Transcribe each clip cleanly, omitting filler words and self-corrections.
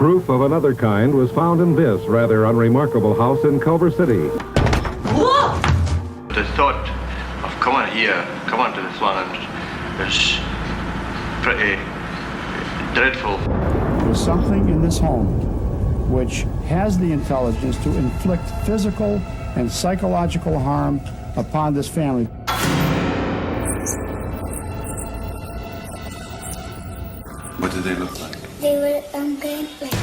Proof of another kind was found in this rather unremarkable house in Culver City. The thought of coming to this land is pretty dreadful. There's something in this home which has the intelligence to inflict physical and psychological harm upon this family. What did they look like? They were going like that.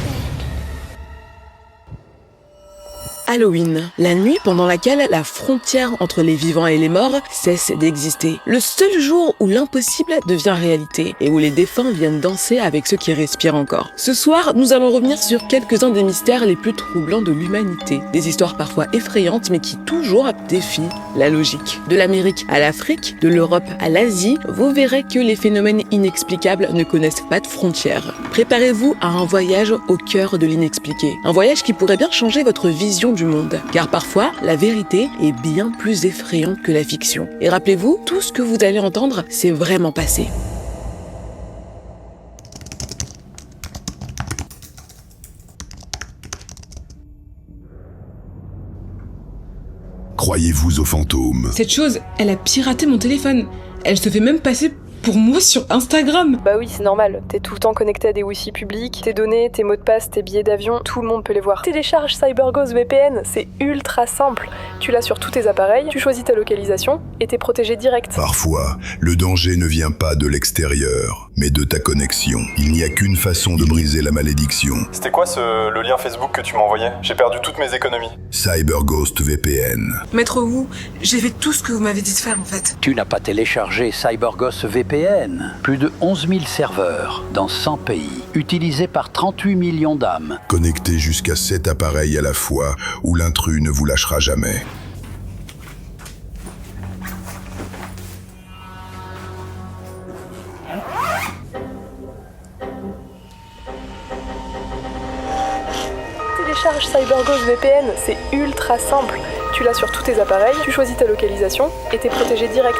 Halloween, la nuit pendant laquelle la frontière entre les vivants et les morts cesse d'exister. Le seul jour où l'impossible devient réalité et où les défunts viennent danser avec ceux qui respirent encore. Ce soir, nous allons revenir sur quelques-uns des mystères les plus troublants de l'humanité. Des histoires parfois effrayantes mais qui toujours défient la logique. De l'Amérique à l'Afrique, de l'Europe à l'Asie, vous verrez que les phénomènes inexplicables ne connaissent pas de frontières. Préparez-vous à un voyage au cœur de l'inexpliqué. Un voyage qui pourrait bien changer votre vision du monde. Car parfois, la vérité est bien plus effrayante que la fiction. Et rappelez-vous, tout ce que vous allez entendre, c'est vraiment passé. Croyez-vous aux fantômes? Cette chose, elle a piraté mon téléphone. Elle se fait même passer pour moi sur Instagram. Bah oui, c'est normal. T'es tout le temps connecté à des wifi publics, tes données, tes mots de passe, tes billets d'avion, tout le monde peut les voir. Télécharge CyberGhost VPN, c'est ultra simple. Tu l'as sur tous tes appareils, tu choisis ta localisation et t'es protégé direct. Parfois, le danger ne vient pas de l'extérieur, mais de ta connexion. Il n'y a qu'une façon de briser la malédiction. C'était quoi le lien Facebook que tu m'as envoyé? J'ai perdu toutes mes économies. CyberGhost VPN. Maître Wu, j'ai fait tout ce que vous m'avez dit de faire en fait. Tu n'as pas téléchargé CyberGhost VPN. Plus de 11 000 serveurs dans 100 pays, utilisés par 38 millions d'âmes. Connectés jusqu'à 7 appareils à la fois, où l'intrus ne vous lâchera jamais. Télécharge CyberGhost VPN, c'est ultra simple. Tu l'as sur tous tes appareils, tu choisis ta localisation et t'es protégé direct.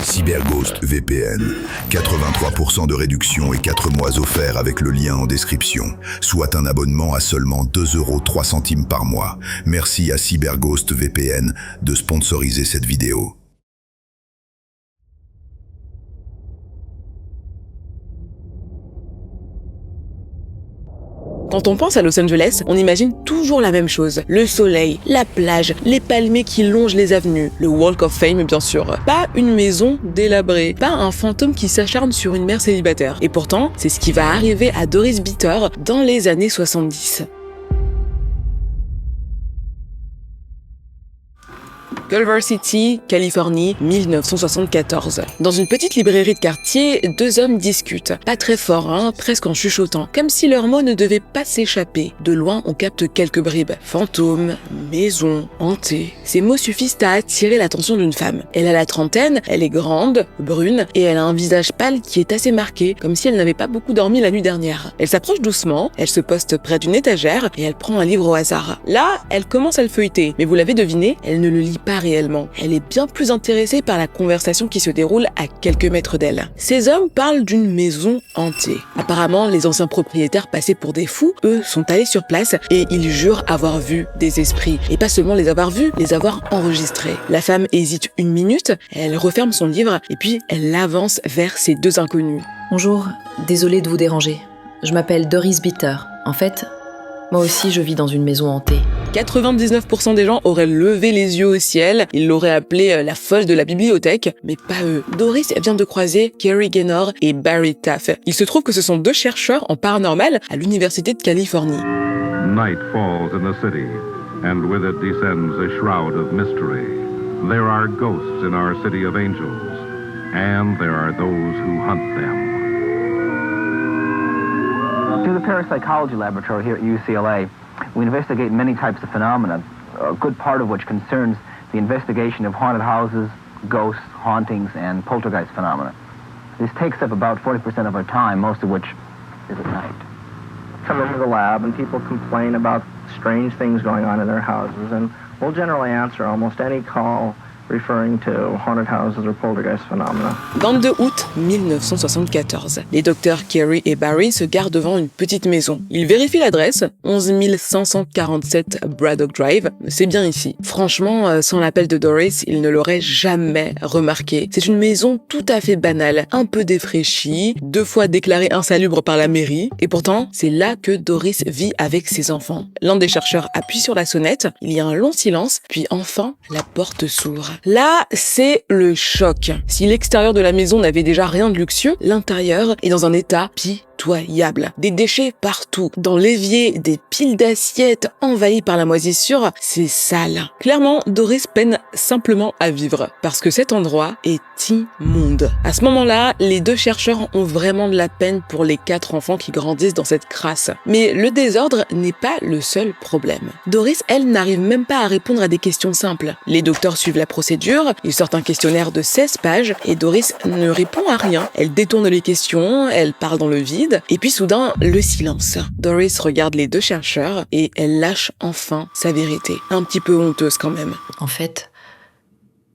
CyberGhost VPN. 83% de réduction et 4 mois offerts avec le lien en description. Soit un abonnement à seulement 2,03 € par mois. Merci à CyberGhost VPN de sponsoriser cette vidéo. Quand on pense à Los Angeles, on imagine toujours la même chose. Le soleil, la plage, les palmiers qui longent les avenues, le Walk of Fame bien sûr. Pas une maison délabrée, pas un fantôme qui s'acharne sur une mère célibataire. Et pourtant, c'est ce qui va arriver à Doris Bitter dans les années 70. Culver City, Californie, 1974. Dans une petite librairie de quartier, deux hommes discutent. Pas très fort, presque en chuchotant. Comme si leurs mots ne devaient pas s'échapper. De loin, on capte quelques bribes. Fantôme, maison, hanté. Ces mots suffisent à attirer l'attention d'une femme. Elle a la trentaine, elle est grande, brune, et elle a un visage pâle qui est assez marqué, comme si elle n'avait pas beaucoup dormi la nuit dernière. Elle s'approche doucement, elle se poste près d'une étagère, et elle prend un livre au hasard. Là, elle commence à le feuilleter, mais vous l'avez deviné, elle ne le lit pas réellement. Elle est bien plus intéressée par la conversation qui se déroule à quelques mètres d'elle. Ces hommes parlent d'une maison hantée. Apparemment, les anciens propriétaires passés pour des fous, eux, sont allés sur place et ils jurent avoir vu des esprits. Et pas seulement les avoir vus, les avoir enregistrés. La femme hésite une minute, elle referme son livre et puis elle avance vers ces deux inconnus. Bonjour, désolée de vous déranger. Je m'appelle Doris Bitter. En fait, moi aussi je vis dans une maison hantée. 99% des gens auraient levé les yeux au ciel, ils l'auraient appelée la folle de la bibliothèque, mais pas eux. Doris vient de croiser Kerry Gaynor et Barry Taff. Il se trouve que ce sont deux chercheurs en paranormal à l'Université de Californie. Night falls in the city, and with it descends a shroud of mystery. There are ghosts in our city of angels, and there are those who hunt them. Through the parapsychology laboratory here at UCLA, we investigate many types of phenomena, a good part of which concerns the investigation of haunted houses, ghosts, hauntings, and poltergeist phenomena. This takes up about 40% of our time, most of which is at night. Come into the lab and people complain about strange things going on in their houses, and we'll generally answer almost any call referring to haunted houses or poltergeist phenomena. 22 août 1974. Les docteurs Kerry et Barry se garent devant une petite maison. Ils vérifient l'adresse, 11 547 Braddock Drive. C'est bien ici. Franchement, sans l'appel de Doris, ils ne l'auraient jamais remarqué. C'est une maison tout à fait banale, un peu défraîchie, 2 fois déclarée insalubre par la mairie. Et pourtant, c'est là que Doris vit avec ses enfants. L'un des chercheurs appuie sur la sonnette, il y a un long silence, puis enfin, la porte s'ouvre. Là, c'est le choc. Si l'extérieur de la maison n'avait déjà rien de luxueux, l'intérieur est dans un état pitoyable. Des déchets partout. Dans l'évier, des piles d'assiettes envahies par la moisissure, c'est sale. Clairement, Doris peine simplement à vivre, parce que cet endroit est immonde. À ce moment-là, les 2 chercheurs ont vraiment de la peine pour les 4 enfants qui grandissent dans cette crasse. Mais le désordre n'est pas le seul problème. Doris, elle, n'arrive même pas à répondre à des questions simples. Les docteurs suivent la procédure, ils sortent un questionnaire de 16 pages, et Doris ne répond à rien. Elle détourne les questions, elle parle dans le vide, et puis soudain, le silence. Doris regarde les 2 chercheurs, et elle lâche enfin sa vérité. Un petit peu honteuse quand même. En fait,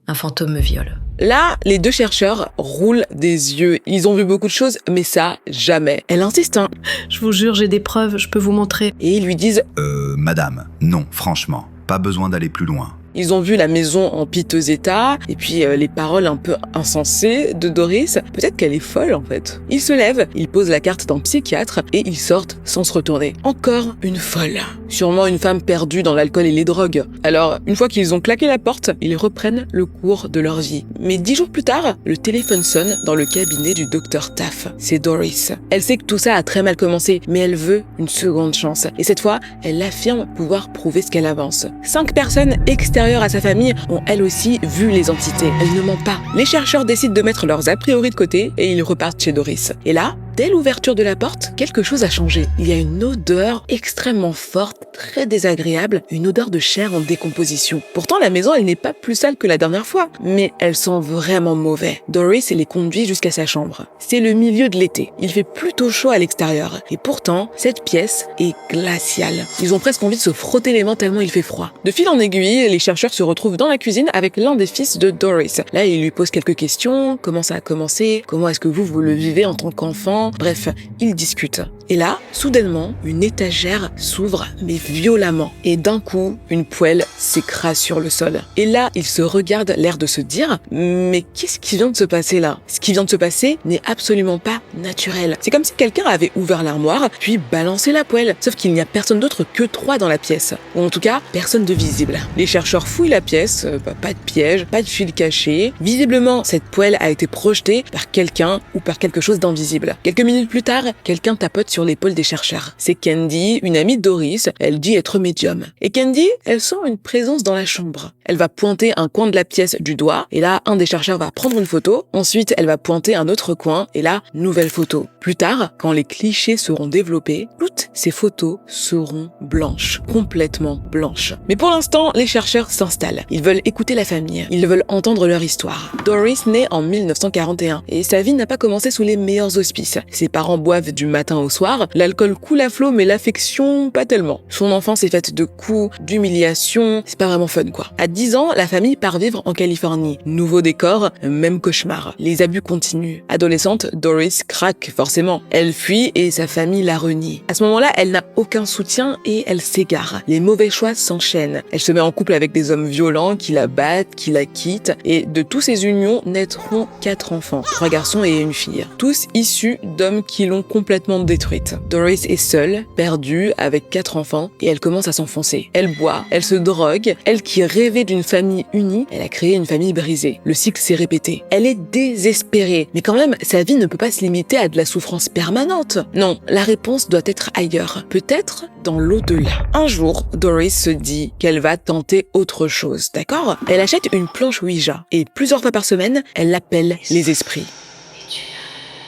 un fantôme me viole. Là, les 2 chercheurs roulent des yeux. Ils ont vu beaucoup de choses, mais ça, jamais. Elle insiste, hein. Je vous jure, j'ai des preuves, je peux vous montrer. Et ils lui disent Madame, non, franchement, pas besoin d'aller plus loin. Ils ont vu la maison en piteux état, et puis les paroles un peu insensées de Doris. Peut-être qu'elle est folle, en fait. Ils se lèvent, ils posent la carte d'un psychiatre, et ils sortent sans se retourner. Encore une folle. Sûrement une femme perdue dans l'alcool et les drogues. Alors, une fois qu'ils ont claqué la porte, ils reprennent le cours de leur vie. Mais 10 jours plus tard, le téléphone sonne dans le cabinet du docteur Taff. C'est Doris. Elle sait que tout ça a très mal commencé, mais elle veut une seconde chance. Et cette fois, elle affirme pouvoir prouver ce qu'elle avance. 5 personnes extérieures à sa famille ont elles aussi vu les entités. Elle ne ment pas. Les chercheurs décident de mettre leurs a priori de côté et ils repartent chez Doris. Et là, dès l'ouverture de la porte, quelque chose a changé. Il y a une odeur extrêmement forte, très désagréable, une odeur de chair en décomposition. Pourtant, la maison, elle n'est pas plus sale que la dernière fois, mais elle sent vraiment mauvais. Doris les conduit jusqu'à sa chambre. C'est le milieu de l'été. Il fait plutôt chaud à l'extérieur. Et pourtant, cette pièce est glaciale. Ils ont presque envie de se frotter les mains tellement il fait froid. De fil en aiguille, les chercheurs se retrouvent dans la cuisine avec l'un des fils de Doris. Là, ils lui posent quelques questions. Comment ça a commencé? Comment est-ce que vous le vivez en tant qu'enfant? Bref, ils discutent. Et là, soudainement, une étagère s'ouvre, mais violemment. Et d'un coup, une poêle s'écrase sur le sol. Et là, ils se regardent, l'air de se dire « Mais qu'est-ce qui vient de se passer là ?» Ce qui vient de se passer n'est absolument pas naturel. C'est comme si quelqu'un avait ouvert l'armoire, puis balancé la poêle. Sauf qu'il n'y a personne d'autre que 3 dans la pièce. Ou en tout cas, personne de visible. Les chercheurs fouillent la pièce, pas de piège, pas de fil caché. Visiblement, cette poêle a été projetée par quelqu'un ou par quelque chose d'invisible. Quelques minutes plus tard, quelqu'un tapote sur l'épaule des chercheurs. C'est Candy, une amie de Doris. Elle dit être médium. Et Candy, elle sent une présence dans la chambre. Elle va pointer un coin de la pièce du doigt, et là, un des chercheurs va prendre une photo. Ensuite, elle va pointer un autre coin, et là, nouvelle photo. Plus tard, quand les clichés seront développés, toutes ces photos seront blanches, complètement blanches. Mais pour l'instant, les chercheurs s'installent. Ils veulent écouter la famille. Ils veulent entendre leur histoire. Doris naît en 1941, et sa vie n'a pas commencé sous les meilleurs auspices. Ses parents boivent du matin au soir, l'alcool coule à flot, mais l'affection, pas tellement. Son enfance est faite de coups, d'humiliations, c'est pas vraiment fun quoi. À 10 ans, la famille part vivre en Californie. Nouveau décor, même cauchemar. Les abus continuent. Adolescente, Doris craque forcément. Elle fuit et sa famille la renie. À ce moment-là, elle n'a aucun soutien et elle s'égare. Les mauvais choix s'enchaînent. Elle se met en couple avec des hommes violents qui la battent, qui la quittent, et de tous ces unions naîtront 4 enfants, 3 garçons et une fille. Tous issus d'hommes qui l'ont complètement détruite. Doris est seule, perdue, avec 4 enfants, et elle commence à s'enfoncer. Elle boit, elle se drogue, elle qui rêvait d'une famille unie, elle a créé une famille brisée. Le cycle s'est répété. Elle est désespérée, mais quand même, sa vie ne peut pas se limiter à de la souffrance permanente. Non, la réponse doit être ailleurs, peut-être dans l'au-delà. Un jour, Doris se dit qu'elle va tenter autre chose, d'accord? Elle achète une planche Ouija, et plusieurs fois par semaine, elle appelle les esprits.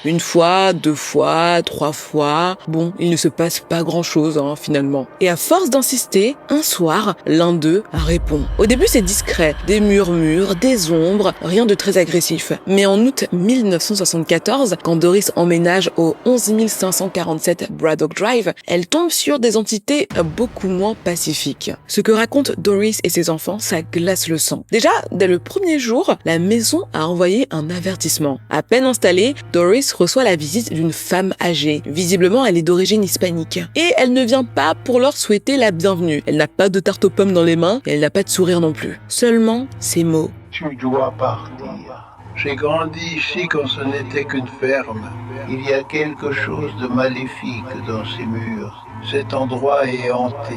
Une fois, 2 fois, 3 fois, bon, il ne se passe pas grand-chose finalement. Et à force d'insister, un soir, l'un d'eux répond. Au début c'est discret, des murmures, des ombres, rien de très agressif. Mais en août 1974, quand Doris emménage au 11 547 Braddock Drive, elle tombe sur des entités beaucoup moins pacifiques. Ce que racontent Doris et ses enfants, ça glace le sang. Déjà, dès le premier jour, la maison a envoyé un avertissement. À peine installée, Doris reçoit la visite d'une femme âgée. Visiblement, elle est d'origine hispanique. Et elle ne vient pas pour leur souhaiter la bienvenue. Elle n'a pas de tarte aux pommes dans les mains et elle n'a pas de sourire non plus. Seulement ces mots. Tu dois partir. J'ai grandi ici quand ce n'était qu'une ferme. Il y a quelque chose de maléfique dans ces murs. Cet endroit est hanté.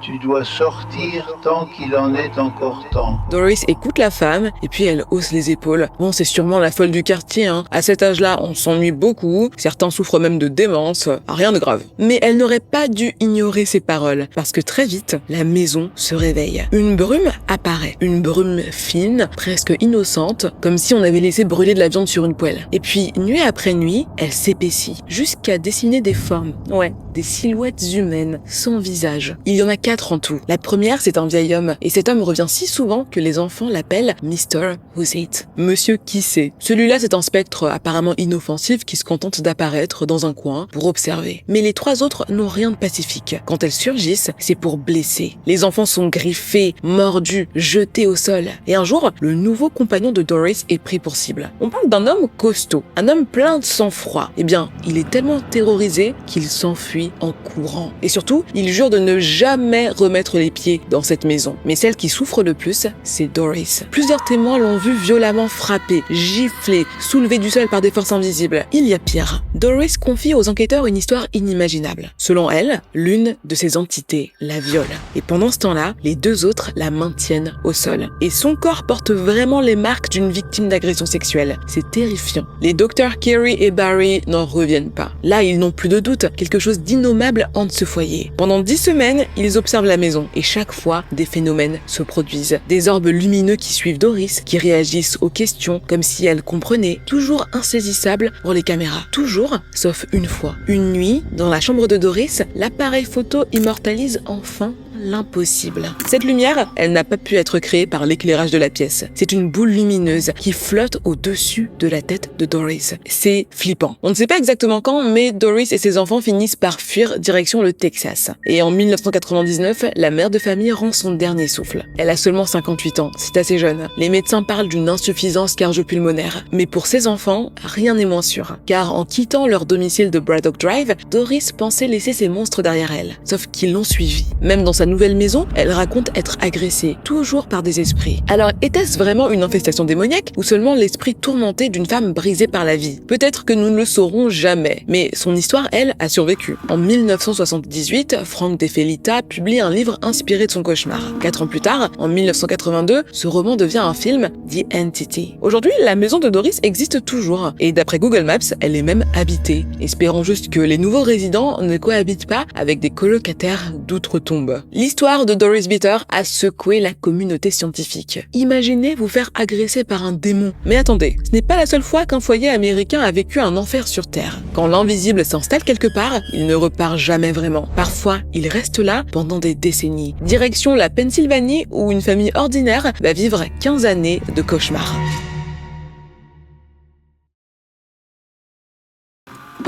Tu dois sortir tant qu'il en est encore temps. Doris écoute la femme et puis elle hausse les épaules. Bon, c'est sûrement la folle du quartier, À cet âge-là, on s'ennuie beaucoup. Certains souffrent même de démence. Rien de grave. Mais elle n'aurait pas dû ignorer ces paroles parce que très vite, la maison se réveille. Une brume apparaît. Une brume fine, presque innocente, comme si on avait laissé brûler de la viande sur une poêle. Et puis, nuit après nuit, elle s'épaissit jusqu'à dessiner des formes. Ouais, des silhouettes humaines, sans visage. Il y en a 4 en tout. La première, c'est un vieil homme, et cet homme revient si souvent que les enfants l'appellent Mr. Who's It, Monsieur qui sait. Celui-là, c'est un spectre apparemment inoffensif qui se contente d'apparaître dans un coin pour observer. Mais les 3 autres n'ont rien de pacifique. Quand elles surgissent, c'est pour blesser. Les enfants sont griffés, mordus, jetés au sol. Et un jour, le nouveau compagnon de Doris est pris pour cible. On parle d'un homme costaud, un homme plein de sang-froid. Eh bien, il est tellement terrorisé qu'il s'enfuit en courant. Et surtout, il jure de ne jamais remettre les pieds dans cette maison. Mais celle qui souffre le plus, c'est Doris. Plusieurs témoins l'ont vue violemment frappée, giflée, soulevée du sol par des forces invisibles. Il y a pire. Doris confie aux enquêteurs une histoire inimaginable. Selon elle, l'une de ces entités la viole. Et pendant ce temps-là, les 2 autres la maintiennent au sol. Et son corps porte vraiment les marques d'une victime d'agression sexuelle. C'est terrifiant. Les docteurs Kerry et Barry n'en reviennent pas. Là, ils n'ont plus de doute. Quelque chose d'innommable hante ce foyer. Pendant 10 semaines, ils observent la maison et chaque fois, des phénomènes se produisent. Des orbes lumineux qui suivent Doris, qui réagissent aux questions comme si elle comprenait, toujours insaisissable pour les caméras. Toujours, sauf une fois. Une nuit, dans la chambre de Doris, l'appareil photo immortalise enfin l'impossible. Cette lumière, elle n'a pas pu être créée par l'éclairage de la pièce. C'est une boule lumineuse qui flotte au-dessus de la tête de Doris. C'est flippant. On ne sait pas exactement quand, mais Doris et ses enfants finissent par fuir direction le Texas. Et en 1999, la mère de famille rend son dernier souffle. Elle a seulement 58 ans, c'est assez jeune. Les médecins parlent d'une insuffisance cardio-pulmonaire. Mais pour ses enfants, rien n'est moins sûr. Car en quittant leur domicile de Braddock Drive, Doris pensait laisser ses monstres derrière elle. Sauf qu'ils l'ont suivie. Même dans sa nouvelle maison, elle raconte être agressée, toujours par des esprits. Alors, était-ce vraiment une infestation démoniaque ou seulement l'esprit tourmenté d'une femme brisée par la vie? Peut-être que nous ne le saurons jamais, mais son histoire, elle, a survécu. En 1978, Frank De Felitta publie un livre inspiré de son cauchemar. 4 ans plus tard, en 1982, ce roman devient un film, The Entity. Aujourd'hui, la maison de Doris existe toujours, et d'après Google Maps, elle est même habitée. Espérons juste que les nouveaux résidents ne cohabitent pas avec des colocataires d'outre-tombe. L'histoire de Doris Bitter a secoué la communauté scientifique. Imaginez vous faire agresser par un démon. Mais attendez, ce n'est pas la seule fois qu'un foyer américain a vécu un enfer sur Terre. Quand l'invisible s'installe quelque part, il ne repart jamais vraiment. Parfois, il reste là pendant des décennies. Direction la Pennsylvanie où une famille ordinaire va vivre 15 années de cauchemars.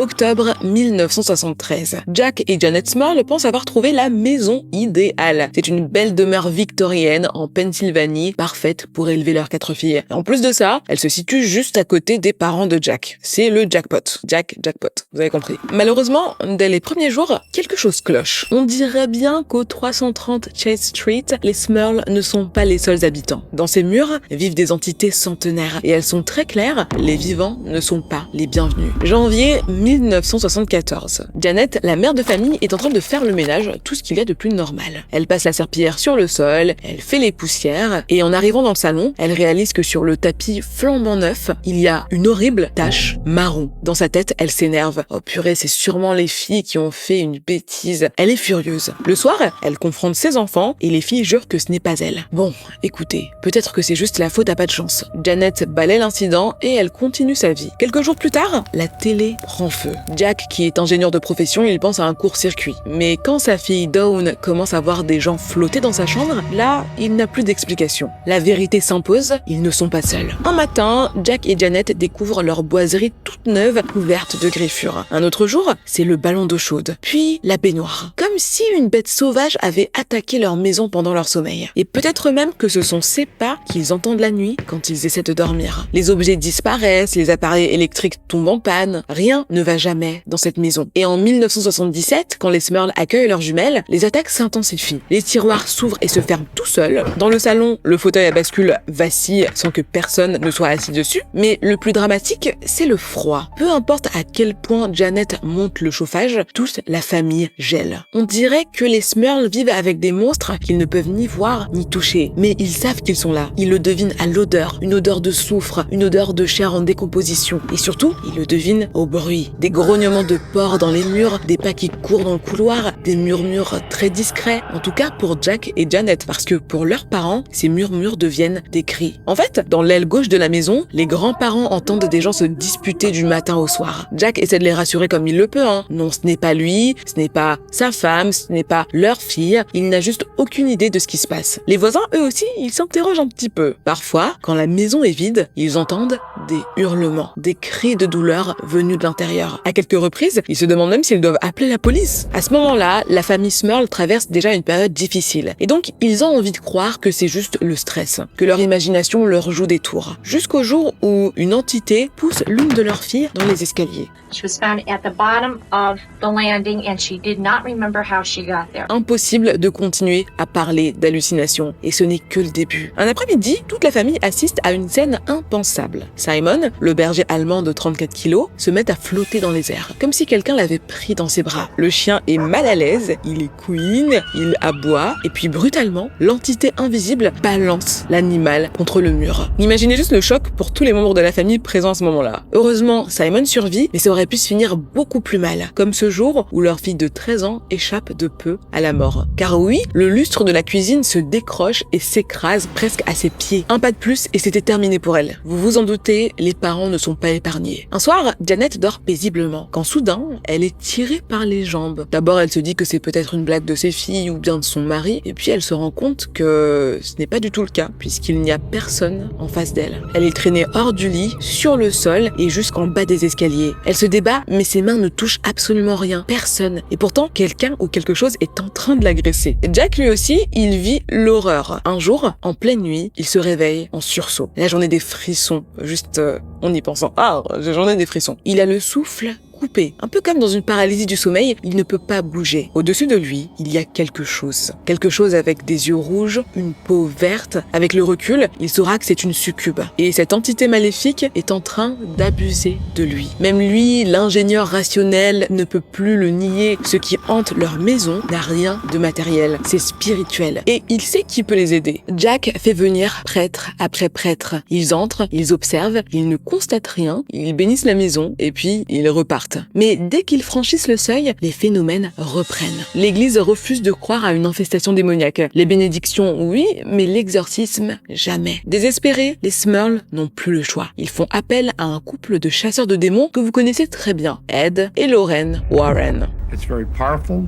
Octobre 1973. Jack et Janet Small pensent avoir trouvé la maison idéale. C'est une belle demeure victorienne en Pennsylvanie, parfaite pour élever leurs 4 filles. Et en plus de ça, elle se situe juste à côté des parents de Jack. C'est le jackpot. Jackpot. Vous avez compris. Malheureusement, dès les premiers jours, quelque chose cloche. On dirait bien qu'au 330 Chase Street, les Small ne sont pas les seuls habitants. Dans ces murs vivent des entités centenaires et elles sont très claires, les vivants ne sont pas les bienvenus. Janvier 1974. Janet, la mère de famille, est en train de faire le ménage, tout ce qu'il y a de plus normal. Elle passe la serpillière sur le sol, elle fait les poussières, et en arrivant dans le salon, elle réalise que sur le tapis flambant neuf, il y a une horrible tache marron. Dans sa tête, elle s'énerve. Oh purée, c'est sûrement les filles qui ont fait une bêtise. Elle est furieuse. Le soir, elle confronte ses enfants, et les filles jurent que ce n'est pas elle. Bon, écoutez, peut-être que c'est juste la faute à pas de chance. Janet balaie l'incident et elle continue sa vie. Quelques jours plus tard, la télé prend feu. Jack, qui est ingénieur de profession, il pense à un court-circuit. Mais quand sa fille Dawn commence à voir des gens flotter dans sa chambre, là, il n'a plus d'explication. La vérité s'impose, ils ne sont pas seuls. Un matin, Jack et Janet découvrent leur boiserie toute neuve, couverte de griffures. Un autre jour, c'est le ballon d'eau chaude. Puis la baignoire. Comme si une bête sauvage avait attaqué leur maison pendant leur sommeil. Et peut-être même que ce sont ces pas qu'ils entendent la nuit quand ils essaient de dormir. Les objets disparaissent, les appareils électriques tombent en panne. Rien ne va jamais dans cette maison. Et en 1977, quand les Smurls accueillent leurs jumelles, les attaques s'intensifient. Les tiroirs s'ouvrent et se ferment tout seuls. Dans le salon, le fauteuil à bascule vacille sans que personne ne soit assis dessus. Mais le plus dramatique, c'est le froid. Peu importe à quel point Janet monte le chauffage, toute la famille gèle. On dirait que les Smurls vivent avec des monstres qu'ils ne peuvent ni voir ni toucher. Mais ils savent qu'ils sont là. Ils le devinent à l'odeur, une odeur de soufre, une odeur de chair en décomposition. Et surtout, ils le devinent au bruit. Des grognements de porcs dans les murs, des pas qui courent dans le couloir, des murmures très discrets. En tout cas pour Jack et Janet, parce que pour leurs parents, ces murmures deviennent des cris. En fait, dans l'aile gauche de la maison, les grands-parents entendent des gens se disputer du matin au soir. Jack essaie de les rassurer comme il le peut, Non, ce n'est pas lui, ce n'est pas sa femme, ce n'est pas leur fille. Il n'a juste aucune idée de ce qui se passe. Les voisins, eux aussi, ils s'interrogent un petit peu. Parfois, quand la maison est vide, ils entendent des hurlements, des cris de douleur venus de l'intérieur. À quelques reprises, ils se demandent même s'ils doivent appeler la police. À ce moment-là, la famille Smurl traverse déjà une période difficile. Et donc, ils ont envie de croire que c'est juste le stress, que leur imagination leur joue des tours. Jusqu'au jour où une entité pousse l'une de leurs filles dans les escaliers. She was found at the bottom of the landing and she did not remember how she got there. Impossible de continuer à parler d'hallucinations, et ce n'est que le début. Un après-midi, toute la famille assiste à une scène impensable. Simon, le berger allemand de 34 kilos, se met à flotter dans les airs, comme si quelqu'un l'avait pris dans ses bras. Le chien est mal à l'aise, il couine, il aboie, et puis brutalement, l'entité invisible balance l'animal contre le mur. Imaginez juste le choc pour tous les membres de la famille présents à ce moment-là. Heureusement, Simon survit, mais ça aurait pu se finir beaucoup plus mal, comme ce jour où leur fille de 13 ans échappe de peu à la mort. Car oui, le lustre de la cuisine se décroche et s'écrase presque à ses pieds. Un pas de plus et c'était terminé pour elle. Vous vous en doutez, les parents ne sont pas épargnés. Un soir, Janet dort paisiblement, quand soudain, elle est tirée par les jambes. D'abord, elle se dit que c'est peut-être une blague de ses filles ou bien de son mari, et puis elle se rend compte que ce n'est pas du tout le cas, puisqu'il n'y a personne en face d'elle. Elle est traînée hors du lit, sur le sol et jusqu'en bas des escaliers. Elle se débat, mais ses mains ne touchent absolument rien. Personne. Et pourtant, quelqu'un ou quelque chose est en train de l'agresser. Jack, lui aussi, il vit l'horreur. Un jour, en pleine nuit, il se réveille en sursaut. Là, j'en ai des frissons. Juste, en y pensant. J'en ai des frissons. Il a le souffle coupé. Un peu comme dans une paralysie du sommeil, il ne peut pas bouger. Au-dessus de lui, il y a quelque chose. Quelque chose avec des yeux rouges, une peau verte. Avec le recul, il saura que c'est une succube. Et cette entité maléfique est en train d'abuser de lui. Même lui, l'ingénieur rationnel, ne peut plus le nier. Ce qui hante leur maison n'a rien de matériel. C'est spirituel. Et il sait qui peut les aider. Jack fait venir prêtre après prêtre. Ils entrent, ils observent, ils ne constatent rien, ils bénissent la maison, et puis ils repartent. Mais dès qu'ils franchissent le seuil, les phénomènes reprennent. L'église refuse de croire à une infestation démoniaque. Les bénédictions, oui, mais l'exorcisme, jamais. Désespérés, les Smurls n'ont plus le choix. Ils font appel à un couple de chasseurs de démons que vous connaissez très bien, Ed et Lorraine Warren. It's very powerful.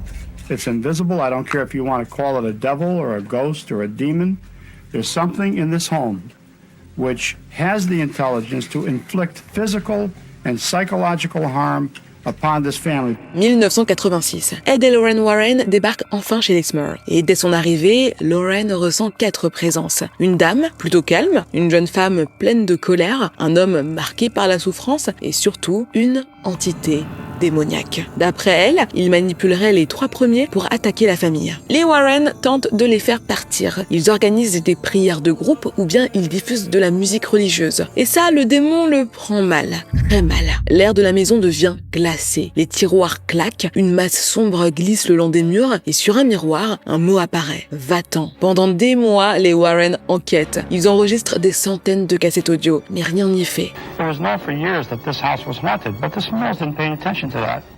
It's invisible. I don't care if you want to call it a devil or a ghost or a demon. There's something in this home which has the intelligence to inflict physical and psychological harm upon this family. 1986. Ed et Lorraine Warren débarquent enfin chez les Smurls. Et dès son arrivée, Lorraine ressent 4 présences. Une dame, plutôt calme, une jeune femme pleine de colère, un homme marqué par la souffrance, et surtout, une entité démoniaque. D'après elle, il manipulerait les 3 premiers pour attaquer la famille. Les Warren tentent de les faire partir. Ils organisent des prières de groupe ou bien ils diffusent de la musique religieuse. Et ça, le démon le prend mal. Très mal. L'air de la maison devient glacé. Les tiroirs claquent, une masse sombre glisse le long des murs et sur un miroir, un mot apparaît. Va-t'en. Pendant des mois, les Warren enquêtent. Ils enregistrent des centaines de cassettes audio, mais rien n'y fait.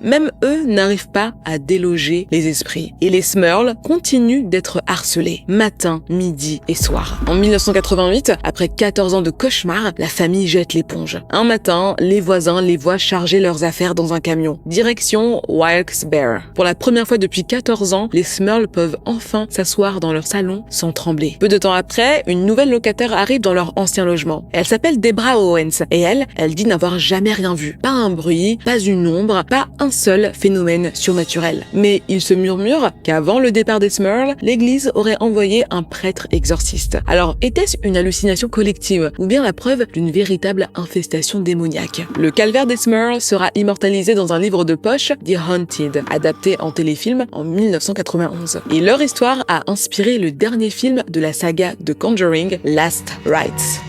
Même eux n'arrivent pas à déloger les esprits. Et les Smurls continuent d'être harcelés, matin, midi et soir. En 1988, après 14 ans de cauchemar, la famille jette l'éponge. Un matin, les voisins les voient charger leurs affaires dans un camion. Direction Wilkes-Barre. Pour la première fois depuis 14 ans, les Smurls peuvent enfin s'asseoir dans leur salon sans trembler. Peu de temps après, une nouvelle locataire arrive dans leur ancien logement. Elle s'appelle Deborah Owens et elle dit n'avoir jamais rien vu. Pas un bruit, pas une ombre, pas un seul phénomène surnaturel. Mais il se murmure qu'avant le départ des Smurls, l'église aurait envoyé un prêtre exorciste. Alors, était-ce une hallucination collective ou bien la preuve d'une véritable infestation démoniaque? Le calvaire des Smurls sera immortalisé dans un livre de poche, The Haunted, adapté en téléfilm en 1991. Et leur histoire a inspiré le dernier film de la saga The Conjuring, Last Rites.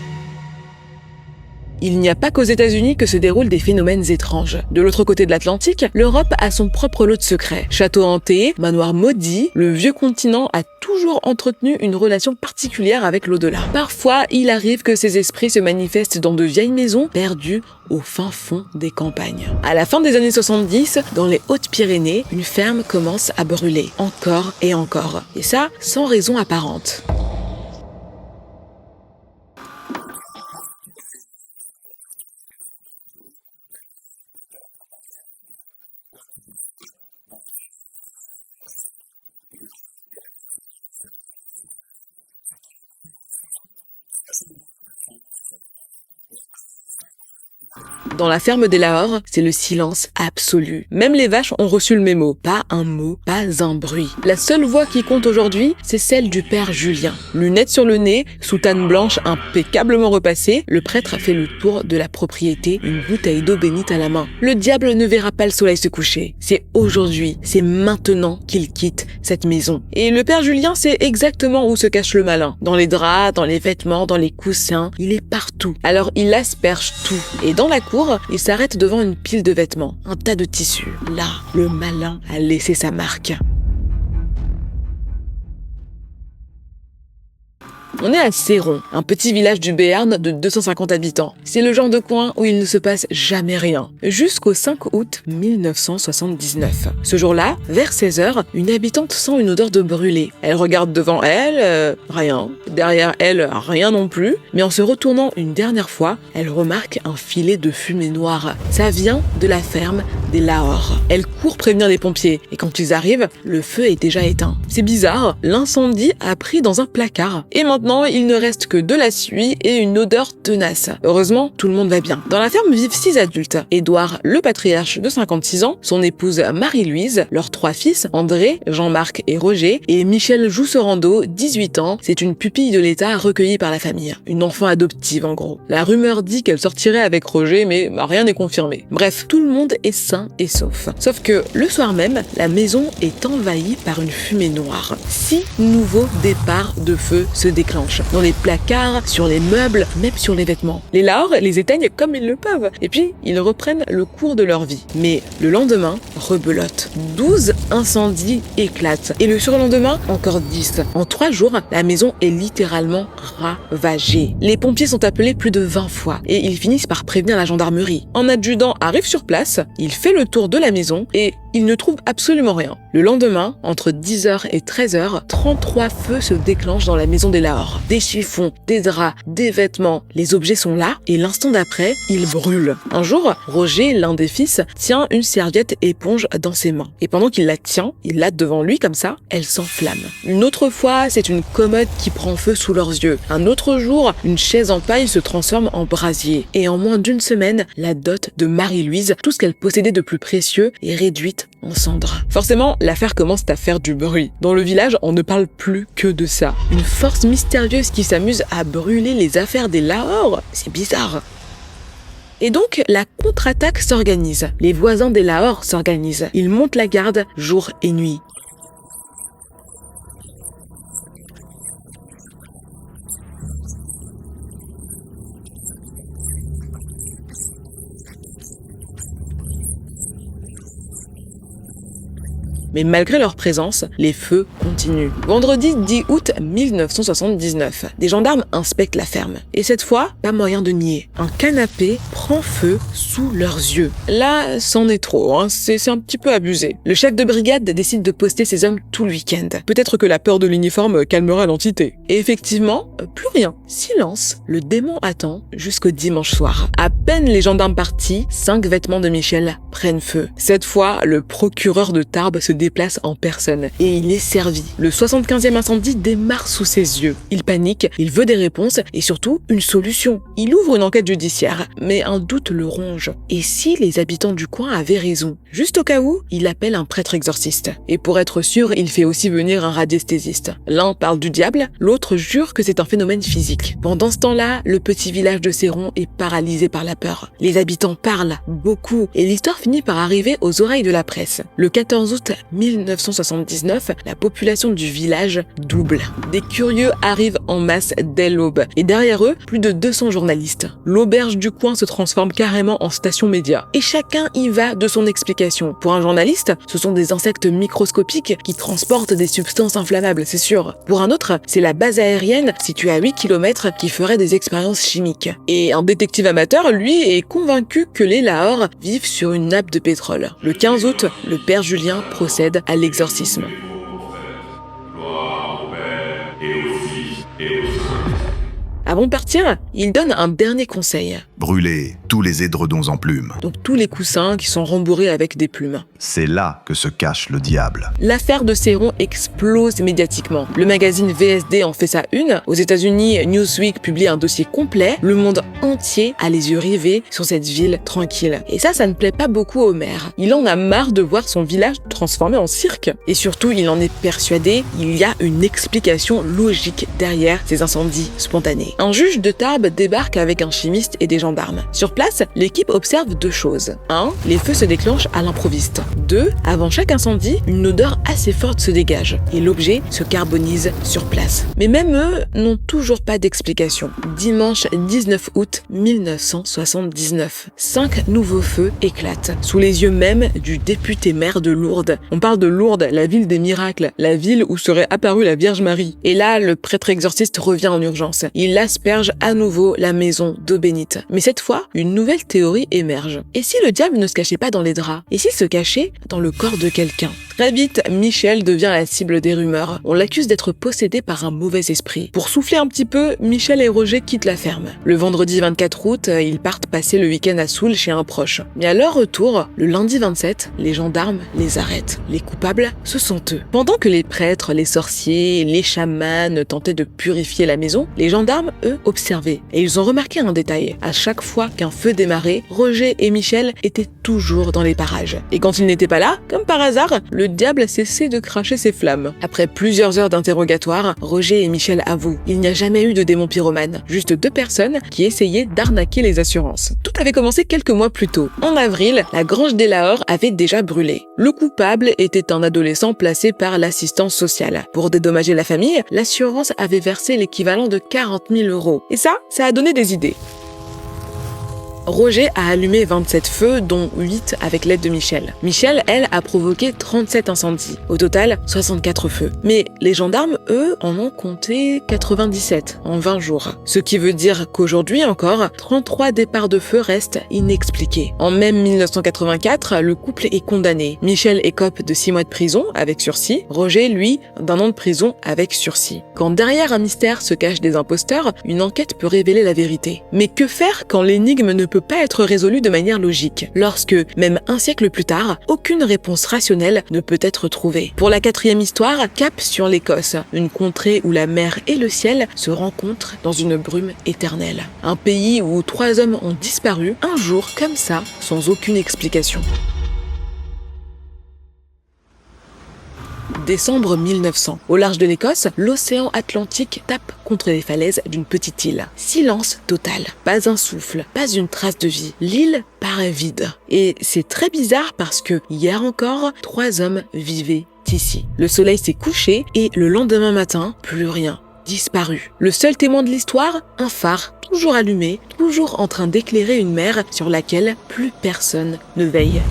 Il n'y a pas qu'aux États-Unis que se déroulent des phénomènes étranges. De l'autre côté de l'Atlantique, l'Europe a son propre lot de secrets. Châteaux hantés, manoirs maudits, le vieux continent a toujours entretenu une relation particulière avec l'au-delà. Parfois, il arrive que ces esprits se manifestent dans de vieilles maisons perdues au fin fond des campagnes. À la fin des années 70, dans les Hautes-Pyrénées, une ferme commence à brûler, encore et encore. Et ça, sans raison apparente. Dans la ferme des Lahore, c'est le silence absolu. Même les vaches ont reçu le mémo. Pas un mot, pas un bruit. La seule voix qui compte aujourd'hui, c'est celle du père Julien. Lunettes sur le nez, soutane blanche impeccablement repassée, le prêtre fait le tour de la propriété, une bouteille d'eau bénite à la main. Le diable ne verra pas le soleil se coucher. C'est aujourd'hui, c'est maintenant qu'il quitte cette maison. Et le père Julien sait exactement où se cache le malin. Dans les draps, dans les vêtements, dans les coussins, il est partout. Alors il asperge tout. Et dans la cour, il s'arrête devant une pile de vêtements, un tas de tissus. Là, le malin a laissé sa marque. On est à Céron, un petit village du Béarn de 250 habitants. C'est le genre de coin où il ne se passe jamais rien. Jusqu'au 5 août 1979. Ce jour-là, vers 16h, une habitante sent une odeur de brûlé. Elle regarde devant elle, rien. Derrière elle, rien non plus. Mais en se retournant une dernière fois, elle remarque un filet de fumée noire. Ça vient de la ferme des Lahore. Elle court prévenir les pompiers. Et quand ils arrivent, le feu est déjà éteint. C'est bizarre, l'incendie a pris dans un placard. Et maintenant, il ne reste que de la suie et une odeur tenace. Heureusement, tout le monde va bien. Dans la ferme vivent 6 adultes. Édouard, le patriarche de 56 ans, son épouse Marie-Louise, leurs 3 fils, André, Jean-Marc et Roger, et Michel Jousserando, 18 ans, c'est une pupille de l'État recueillie par la famille. Une enfant adoptive, en gros. La rumeur dit qu'elle sortirait avec Roger, mais rien n'est confirmé. Bref, tout le monde est sain et sauf. Sauf que, le soir même, la maison est envahie par une fumée noire. 6 nouveaux départs de feu se déclenchent. Dans les placards, sur les meubles, même sur les vêtements. Les Lahore les éteignent comme ils le peuvent. Et puis, ils reprennent le cours de leur vie. Mais le lendemain, rebelote. 12 incendies éclatent. Et le surlendemain, encore 10. En 3 jours, la maison est littéralement ravagée. Les pompiers sont appelés plus de 20 fois. Et ils finissent par prévenir la gendarmerie. Un adjudant arrive sur place, il fait le tour de la maison et il ne trouve absolument rien. Le lendemain, entre 10h et 13h, 33 feux se déclenchent dans la maison des Lahore. Des chiffons, des draps, des vêtements, les objets sont là et l'instant d'après, ils brûlent. Un jour, Roger, l'un des fils, tient une serviette éponge dans ses mains. Et pendant qu'il la tient, il l'a devant lui comme ça, elle s'enflamme. Une autre fois, c'est une commode qui prend feu sous leurs yeux. Un autre jour, une chaise en paille se transforme en brasier. Et en moins d'une semaine, la dot de Marie-Louise, tout ce qu'elle possédait de plus précieux, est réduite en cendres. Forcément, l'affaire commence à faire du bruit. Dans le village, on ne parle plus que de ça. Une force mystérieuse qui s'amuse à brûler les affaires des Lahore, c'est bizarre. Et donc, la contre-attaque s'organise. Les voisins des Lahore s'organisent. Ils montent la garde jour et nuit. Mais malgré leur présence, les feux continuent. Vendredi 10 août 1979, des gendarmes inspectent la ferme. Et cette fois, pas moyen de nier. Un canapé prend feu sous leurs yeux. Là, c'en est trop, hein. C'est un petit peu abusé. Le chef de brigade décide de poster ses hommes tout le week-end. Peut-être que la peur de l'uniforme calmera l'entité. Et effectivement, plus rien. Silence. Le démon attend jusqu'au dimanche soir. À peine les gendarmes partis, 5 vêtements de Michel prennent feu. Cette fois, le procureur de Tarbes se déplace en personne et il est servi. Le 75e incendie démarre sous ses yeux. Il panique, il veut des réponses et surtout une solution. Il ouvre une enquête judiciaire, mais un doute le ronge. Et si les habitants du coin avaient raison? Juste au cas où, il appelle un prêtre exorciste. Et pour être sûr, il fait aussi venir un radiesthésiste. L'un parle du diable, l'autre jure que c'est un phénomène physique. Pendant ce temps-là, le petit village de Céron est paralysé par la peur. Les habitants parlent beaucoup et l'histoire finit par arriver aux oreilles de la presse. Le 14 août 1979, la population du village double. Des curieux arrivent en masse dès l'aube. Et derrière eux, plus de 200 journalistes. L'auberge du coin se transforme carrément en station média. Et chacun y va de son explication. Pour un journaliste, ce sont des insectes microscopiques qui transportent des substances inflammables, c'est sûr. Pour un autre, c'est la base aérienne, située à 8 km, qui ferait des expériences chimiques. Et un détective amateur, lui, est convaincu que les Lahore vivent sur une nappe de pétrole. Le 15 août, le père Julien procède à l'exorcisme. Avant de partir, il donne un dernier conseil. Brûler tous les édredons en plumes. Donc tous les coussins qui sont rembourrés avec des plumes. C'est là que se cache le diable. L'affaire de Céron explose médiatiquement. Le magazine VSD en fait sa une. Aux États-Unis, Newsweek publie un dossier complet. Le monde entier a les yeux rivés sur cette ville tranquille. Et ça ne plaît pas beaucoup au maire. Il en a marre de voir son village transformé en cirque. Et surtout, il en est persuadé, il y a une explication logique derrière ces incendies spontanés. Un juge de Tarbes débarque avec un chimiste et des gendarmes. Sur place, l'équipe observe 2 choses. 1. Les feux se déclenchent à l'improviste. 2. Avant chaque incendie, une odeur assez forte se dégage et l'objet se carbonise sur place. Mais même eux n'ont toujours pas d'explication. Dimanche 19 août 1979, 5 nouveaux feux éclatent sous les yeux même du député maire de Lourdes. On parle de Lourdes, la ville des miracles, la ville où serait apparue la Vierge Marie. Et là, le prêtre exorciste revient en urgence. Il asperge à nouveau la maison d'eau bénite. Mais cette fois, une nouvelle théorie émerge. Et si le diable ne se cachait pas dans les draps? Et s'il se cachait dans le corps de quelqu'un? Très vite, Michel devient la cible des rumeurs. On l'accuse d'être possédé par un mauvais esprit. Pour souffler un petit peu, Michel et Roger quittent la ferme. Le vendredi 24 août, ils partent passer le week-end à Soule chez un proche. Mais à leur retour, le lundi 27, les gendarmes les arrêtent. Les coupables, ce sont eux. Pendant que les prêtres, les sorciers, les chamans tentaient de purifier la maison, les gendarmes, eux, observaient. Et ils ont remarqué un détail. À chaque fois qu'un feu démarrait, Roger et Michel étaient toujours dans les parages. Et quand ils n'étaient pas là, comme par hasard, le diable cessait de cracher ses flammes. Après plusieurs heures d'interrogatoire, Roger et Michel avouent. Il n'y a jamais eu de démon pyromane. Juste 2 personnes qui essayaient d'arnaquer les assurances. Tout avait commencé quelques mois plus tôt. En avril, la grange des Lahore avait déjà brûlé. Le coupable était un adolescent placé par l'assistance sociale. Pour dédommager la famille, l'assurance avait versé l'équivalent de 40 000 €. Et ça a donné des idées. Roger a allumé 27 feux, dont 8 avec l'aide de Michel. Michel, elle, a provoqué 37 incendies. Au total, 64 feux. Mais les gendarmes, eux, en ont compté 97 en 20 jours. Ce qui veut dire qu'aujourd'hui encore, 33 départs de feu restent inexpliqués. En mai 1984, le couple est condamné. Michel écope de 6 mois de prison avec sursis. Roger, lui, d'1 an de prison avec sursis. Quand derrière un mystère se cachent des imposteurs, une enquête peut révéler la vérité. Mais que faire quand l'énigme ne peut pas être résolue de manière logique, lorsque, même un siècle plus tard, aucune réponse rationnelle ne peut être trouvée? Pour la 4e histoire, cap sur l'Écosse, une contrée où la mer et le ciel se rencontrent dans une brume éternelle. Un pays où 3 hommes ont disparu, un jour comme ça, sans aucune explication. Décembre 1900. Au large de l'Écosse, l'océan Atlantique tape contre les falaises d'une petite île. Silence total. Pas un souffle, pas une trace de vie. L'île paraît vide. Et c'est très bizarre parce que, hier encore, 3 hommes vivaient ici. Le soleil s'est couché et le lendemain matin, plus rien. Disparu. Le seul témoin de l'histoire, un phare, toujours allumé, toujours en train d'éclairer une mer sur laquelle plus personne ne veille.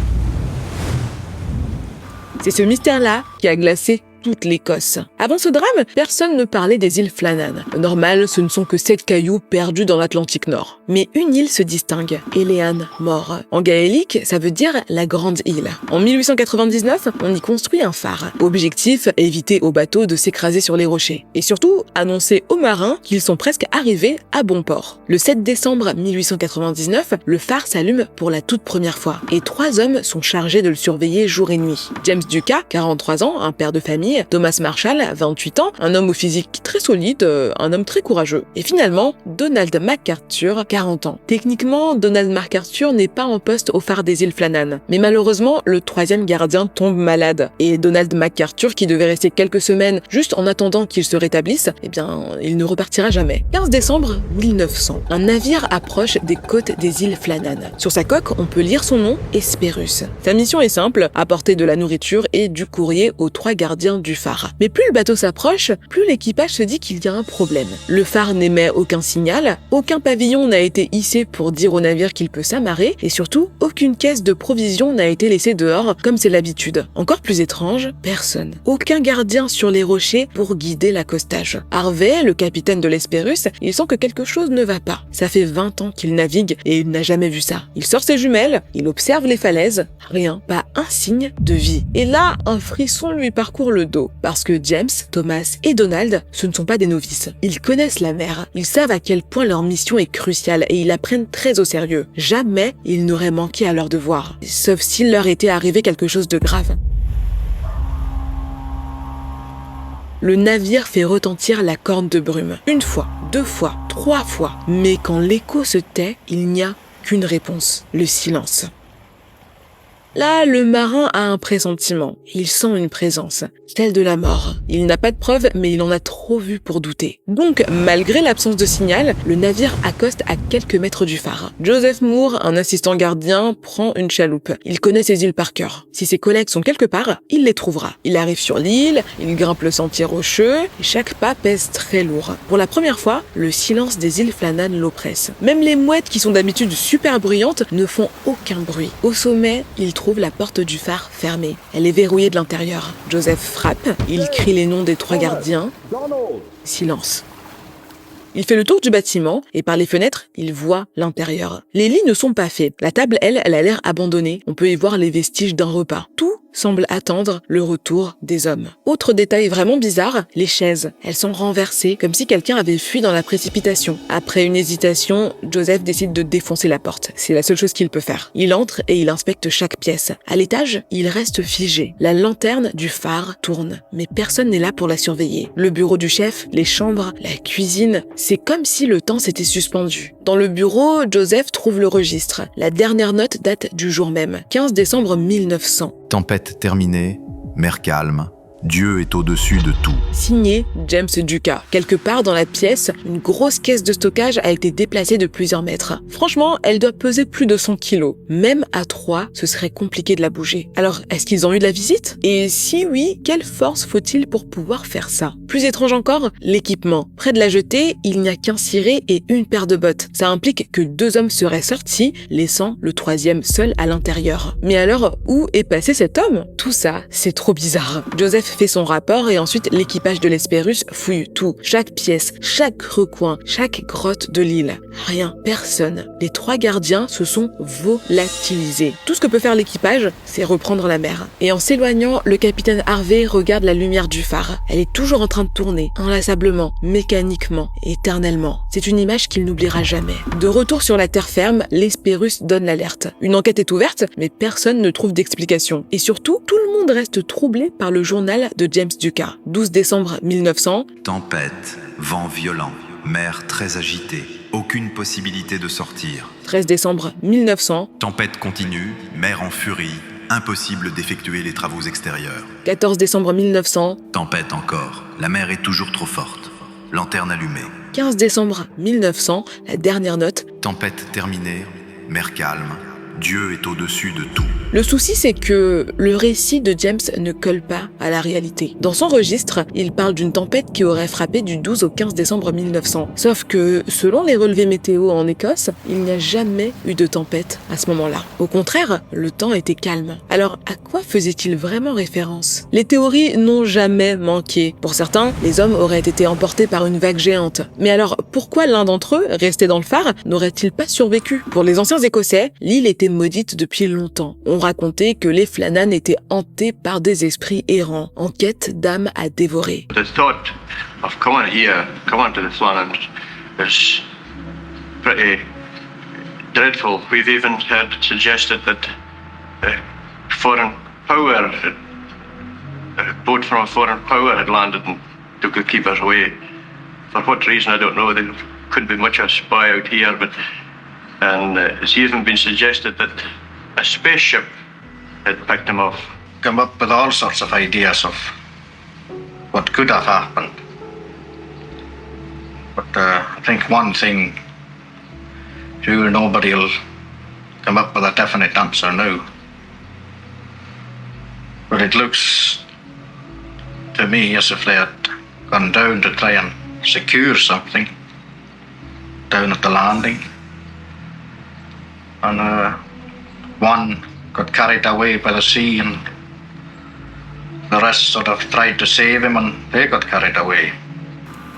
C'est ce mystère-là qui a glacé toute l'Écosse. Avant ce drame, personne ne parlait des îles Flannan. Normal, ce ne sont que 7 cailloux perdus dans l'Atlantique Nord. Mais une île se distingue, Éléane Mor. En gaélique, ça veut dire la grande île. En 1899, on y construit un phare. Objectif, éviter aux bateaux de s'écraser sur les rochers. Et surtout, annoncer aux marins qu'ils sont presque arrivés à bon port. Le 7 décembre 1899, le phare s'allume pour la toute première fois. Et 3 hommes sont chargés de le surveiller jour et nuit. James Ducas, 43 ans, un père de famille, Thomas Marshall, 28 ans, un homme au physique très solide, un homme très courageux. Et finalement, Donald MacArthur, 40 ans. Techniquement, Donald MacArthur n'est pas en poste au phare des îles Flannan. Mais malheureusement, le 3e gardien tombe malade. Et Donald MacArthur, qui devait rester quelques semaines juste en attendant qu'il se rétablisse, eh bien, il ne repartira jamais. 15 décembre 1900. Un navire approche des côtes des îles Flannan. Sur sa coque, on peut lire son nom, Hesperus. Sa mission est simple, apporter de la nourriture et du courrier aux 3 gardiens du phare. Mais plus le bateau s'approche, plus l'équipage se dit qu'il y a un problème. Le phare n'émet aucun signal, aucun pavillon n'a été hissé pour dire au navire qu'il peut s'amarrer, et surtout, aucune caisse de provisions n'a été laissée dehors, comme c'est l'habitude. Encore plus étrange, personne. Aucun gardien sur les rochers pour guider l'accostage. Harvey, le capitaine de l'Hesperus, il sent que quelque chose ne va pas. Ça fait 20 ans qu'il navigue et il n'a jamais vu ça. Il sort ses jumelles, il observe les falaises, rien, pas un signe de vie. Et là, un frisson lui parcourt le dos, parce que James, Thomas et Donald, ce ne sont pas des novices. Ils connaissent la mer, ils savent à quel point leur mission est cruciale et ils la prennent très au sérieux. Jamais ils n'auraient manqué à leur devoir, sauf s'il leur était arrivé quelque chose de grave. Le navire fait retentir la corne de brume. 1 fois, 2 fois, 3 fois. Mais quand l'écho se tait, il n'y a qu'une réponse, le silence. Là, le marin a un pressentiment. Il sent une présence, celle de la mort. Il n'a pas de preuves, mais il en a trop vu pour douter. Donc, malgré l'absence de signal, le navire accoste à quelques mètres du phare. Joseph Moore, un assistant gardien, prend une chaloupe. Il connaît ces îles par cœur. Si ses collègues sont quelque part, il les trouvera. Il arrive sur l'île, il grimpe le sentier rocheux, et chaque pas pèse très lourd. Pour la première fois, le silence des îles Flannan l'oppresse. Même les mouettes, qui sont d'habitude super bruyantes, ne font aucun bruit. Au sommet, il trouve la porte du phare fermée. Elle est verrouillée de l'intérieur. Joseph frappe, il crie les noms des 3 gardiens. Silence. Il fait le tour du bâtiment et par les fenêtres, il voit l'intérieur. Les lits ne sont pas faits. La table, elle a l'air abandonnée. On peut y voir les vestiges d'un repas. Tout semble attendre le retour des hommes. Autre détail vraiment bizarre, les chaises. Elles sont renversées, comme si quelqu'un avait fui dans la précipitation. Après une hésitation, Joseph décide de défoncer la porte. C'est la seule chose qu'il peut faire. Il entre et il inspecte chaque pièce. À l'étage, il reste figé. La lanterne du phare tourne, mais personne n'est là pour la surveiller. Le bureau du chef, les chambres, la cuisine, c'est comme si le temps s'était suspendu. Dans le bureau, Joseph trouve le registre. La dernière note date du jour même, 15 décembre 1900. Tempête terminée, mer calme, Dieu est au-dessus de tout. Signé James Ducas. Quelque part dans la pièce, une grosse caisse de stockage a été déplacée de plusieurs mètres. Franchement, elle doit peser plus de 100 kilos. Même à 3, ce serait compliqué de la bouger. Alors, est-ce qu'ils ont eu de la visite? Et si oui, quelle force faut-il pour pouvoir faire ça? Plus étrange encore, l'équipement. Près de la jetée, il n'y a qu'un ciré et une paire de bottes. Ça implique que 2 hommes seraient sortis, laissant le 3e seul à l'intérieur. Mais alors, où est passé cet homme? Tout ça, c'est trop bizarre. Joseph fait son rapport et ensuite l'équipage de l'Hesperus fouille tout. Chaque pièce, chaque recoin, chaque grotte de l'île. Rien, personne. Les 3 gardiens se sont volatilisés. Tout ce que peut faire l'équipage, c'est reprendre la mer. Et en s'éloignant, le capitaine Harvey regarde la lumière du phare. Elle est toujours en train de tourner, inlassablement, mécaniquement, éternellement. C'est une image qu'il n'oubliera jamais. De retour sur la terre ferme, l'Hesperus donne l'alerte. Une enquête est ouverte, mais personne ne trouve d'explication. Et surtout, tout le monde reste troublé par le journal de James Ducas. 12 décembre 1900. Tempête, vent violent, mer très agitée, aucune possibilité de sortir. 13 décembre 1900. Tempête continue, mer en furie, impossible d'effectuer les travaux extérieurs. 14 décembre 1900. Tempête encore. La mer est toujours trop forte. Lanterne allumée. 15 décembre 1900, la dernière note. Tempête terminée. Mer calme. Dieu est au-dessus de tout. Le souci, c'est que le récit de James ne colle pas à la réalité. Dans son registre, il parle d'une tempête qui aurait frappé du 12 au 15 décembre 1900. Sauf que, selon les relevés météo en Écosse, il n'y a jamais eu de tempête à ce moment-là. Au contraire, le temps était calme. Alors, à quoi faisait-il vraiment référence? Les théories n'ont jamais manqué. Pour certains, les hommes auraient été emportés par une vague géante. Mais alors, pourquoi l'un d'entre eux, resté dans le phare, n'aurait-il pas survécu? Pour les anciens Écossais, l'île était maudite depuis longtemps. On racontait que les Flannan étaient hantés par des esprits errants, en quête d'âmes à dévorer. The thought of coming here, coming to the Flannan, is pretty dreadful. We've even heard it suggested that foreign power, a boat from a foreign power had landed and took the keepers away. For what reason, I don't know. There couldn't be much of a spy out here, but and it's even been suggested that a spaceship had picked him off. Come up with all sorts of ideas of what could have happened. But I think one thing, sure, nobody will come up with a definite answer now. But it looks to me as if they had gone down to try and secure something down at the landing. And one got carried away by the sea, and the rest sort of tried to save him, and they got carried away.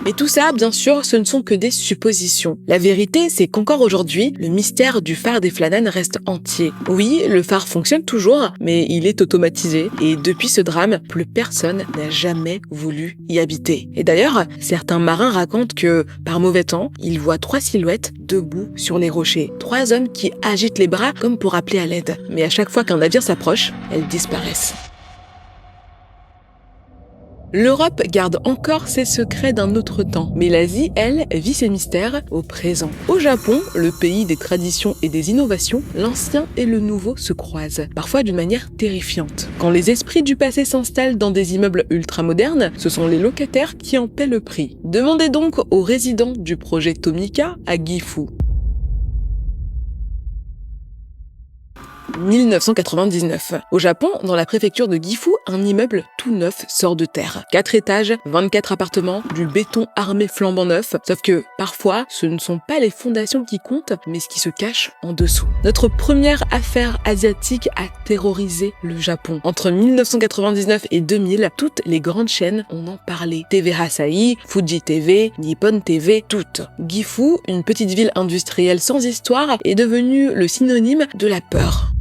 Mais tout ça, bien sûr, ce ne sont que des suppositions. La vérité, c'est qu'encore aujourd'hui, le mystère du phare des Flannan reste entier. Oui, le phare fonctionne toujours, mais il est automatisé. Et depuis ce drame, plus personne n'a jamais voulu y habiter. Et d'ailleurs, certains marins racontent que, par mauvais temps, ils voient 3 silhouettes debout sur les rochers. 3 hommes qui agitent les bras comme pour appeler à l'aide. Mais à chaque fois qu'un navire s'approche, elles disparaissent. L'Europe garde encore ses secrets d'un autre temps, mais l'Asie, elle, vit ses mystères au présent. Au Japon, le pays des traditions et des innovations, l'ancien et le nouveau se croisent, parfois d'une manière terrifiante. Quand les esprits du passé s'installent dans des immeubles ultramodernes, ce sont les locataires qui en paient le prix. Demandez donc aux résidents du projet Tomika à Gifu. 1999. Au Japon, dans la préfecture de Gifu, un immeuble tout neuf sort de terre. 4 étages, 24 appartements, du béton armé flambant neuf. Sauf que, parfois, ce ne sont pas les fondations qui comptent, mais ce qui se cache en dessous. Notre première affaire asiatique a terrorisé le Japon. Entre 1999 et 2000, toutes les grandes chaînes en ont parlé. TV Asahi, Fuji TV, Nippon TV, toutes. Gifu, une petite ville industrielle sans histoire, est devenue le synonyme de la peur.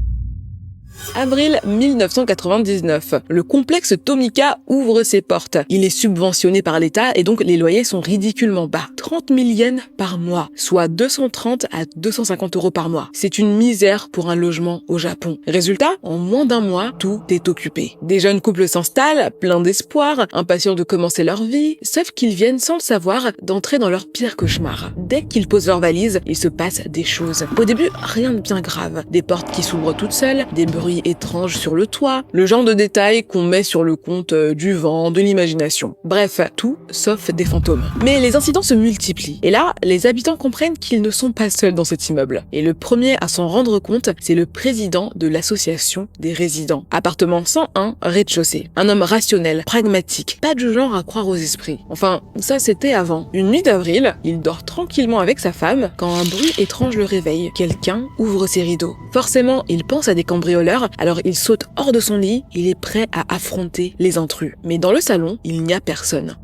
Avril 1999, le complexe Tomika ouvre ses portes. Il est subventionné par l'État et donc les loyers sont ridiculement bas. 30 000 yens par mois, soit 230 à 250 € par mois. C'est une misère pour un logement au Japon. Résultat, en moins d'un mois, tout est occupé. Des jeunes couples s'installent, pleins d'espoir, impatients de commencer leur vie, sauf qu'ils viennent sans le savoir d'entrer dans leur pire cauchemar. Dès qu'ils posent leurs valises, il se passe des choses. Au début, rien de bien grave. Des portes qui s'ouvrent toutes seules, des bruits étranges sur le toit, le genre de détails qu'on met sur le compte du vent, de l'imagination. Bref, tout sauf des fantômes. Mais les incidents se multiplient. Et là, les habitants comprennent qu'ils ne sont pas seuls dans cet immeuble. Et le premier à s'en rendre compte, c'est le président de l'association des résidents. Appartement 101, rez-de-chaussée. Un homme rationnel, pragmatique, pas du genre à croire aux esprits. Enfin, ça c'était avant. Une nuit d'avril, il dort tranquillement avec sa femme quand un bruit étrange le réveille. Quelqu'un ouvre ses rideaux. Forcément, il pense à des cambrioleurs, alors il saute hors de son lit, il est prêt à affronter les intrus. Mais dans le salon, il n'y a personne.